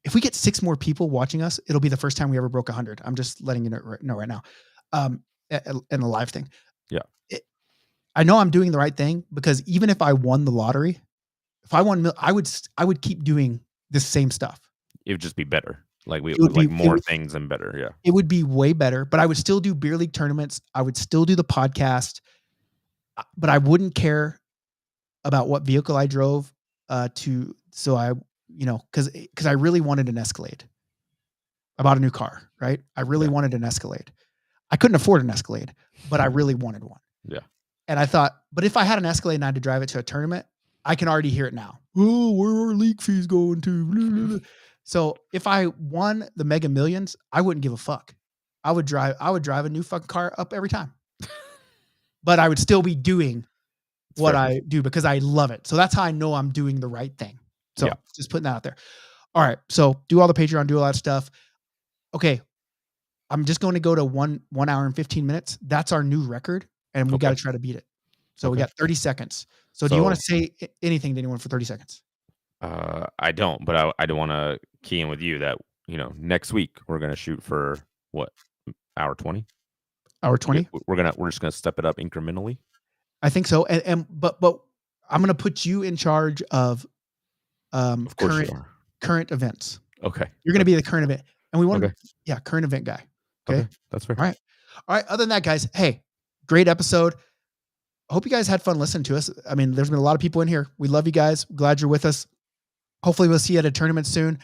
if we get 6 more people watching us, it'll be the first time we ever broke 100. I'm just letting you know right now. In a live thing. Yeah. I know I'm doing the right thing, because even if I won the lottery, if I won, I would keep doing the same stuff. It would just be better. Like we would like more things and better. Yeah. It would be way better, but I would still do beer league tournaments. I would still do the podcast, but I wouldn't care about what vehicle I drove so I, you know, cause I really wanted an Escalade. I bought a new car, right? I really wanted an Escalade. I couldn't afford an Escalade, but I really wanted one. Yeah. And I thought, but if I had an Escalade and I had to drive it to a tournament, I can already hear it now. Oh, where are league fees going to? So if I won the Mega Millions, I wouldn't give a fuck. I would drive a new fucking car up every time. But I would still be doing what I do because I love it. So that's how I know I'm doing the right thing. So just putting that out there. All right. So do all the Patreon, do all that stuff. Okay. I'm just going to go to 1 hour and 15 minutes. That's our new record, and we got to try to beat it. So we got 30 seconds. So do you want to say anything to anyone for 30 seconds? I don't, but I don't want to key in with you that, you know, next week we're going to shoot for what, hour 20? Hour 20? We're just going to step it up incrementally. I think so. But I'm going to put you in charge of current events. Okay. You're going to be the current event. And we want current event guy. Okay. That's fair. All right. Other than that, guys, hey, great episode. I hope you guys had fun listening to us. I mean, there's been a lot of people in here. We love you guys. Glad you're with us. Hopefully we'll see you at a tournament soon.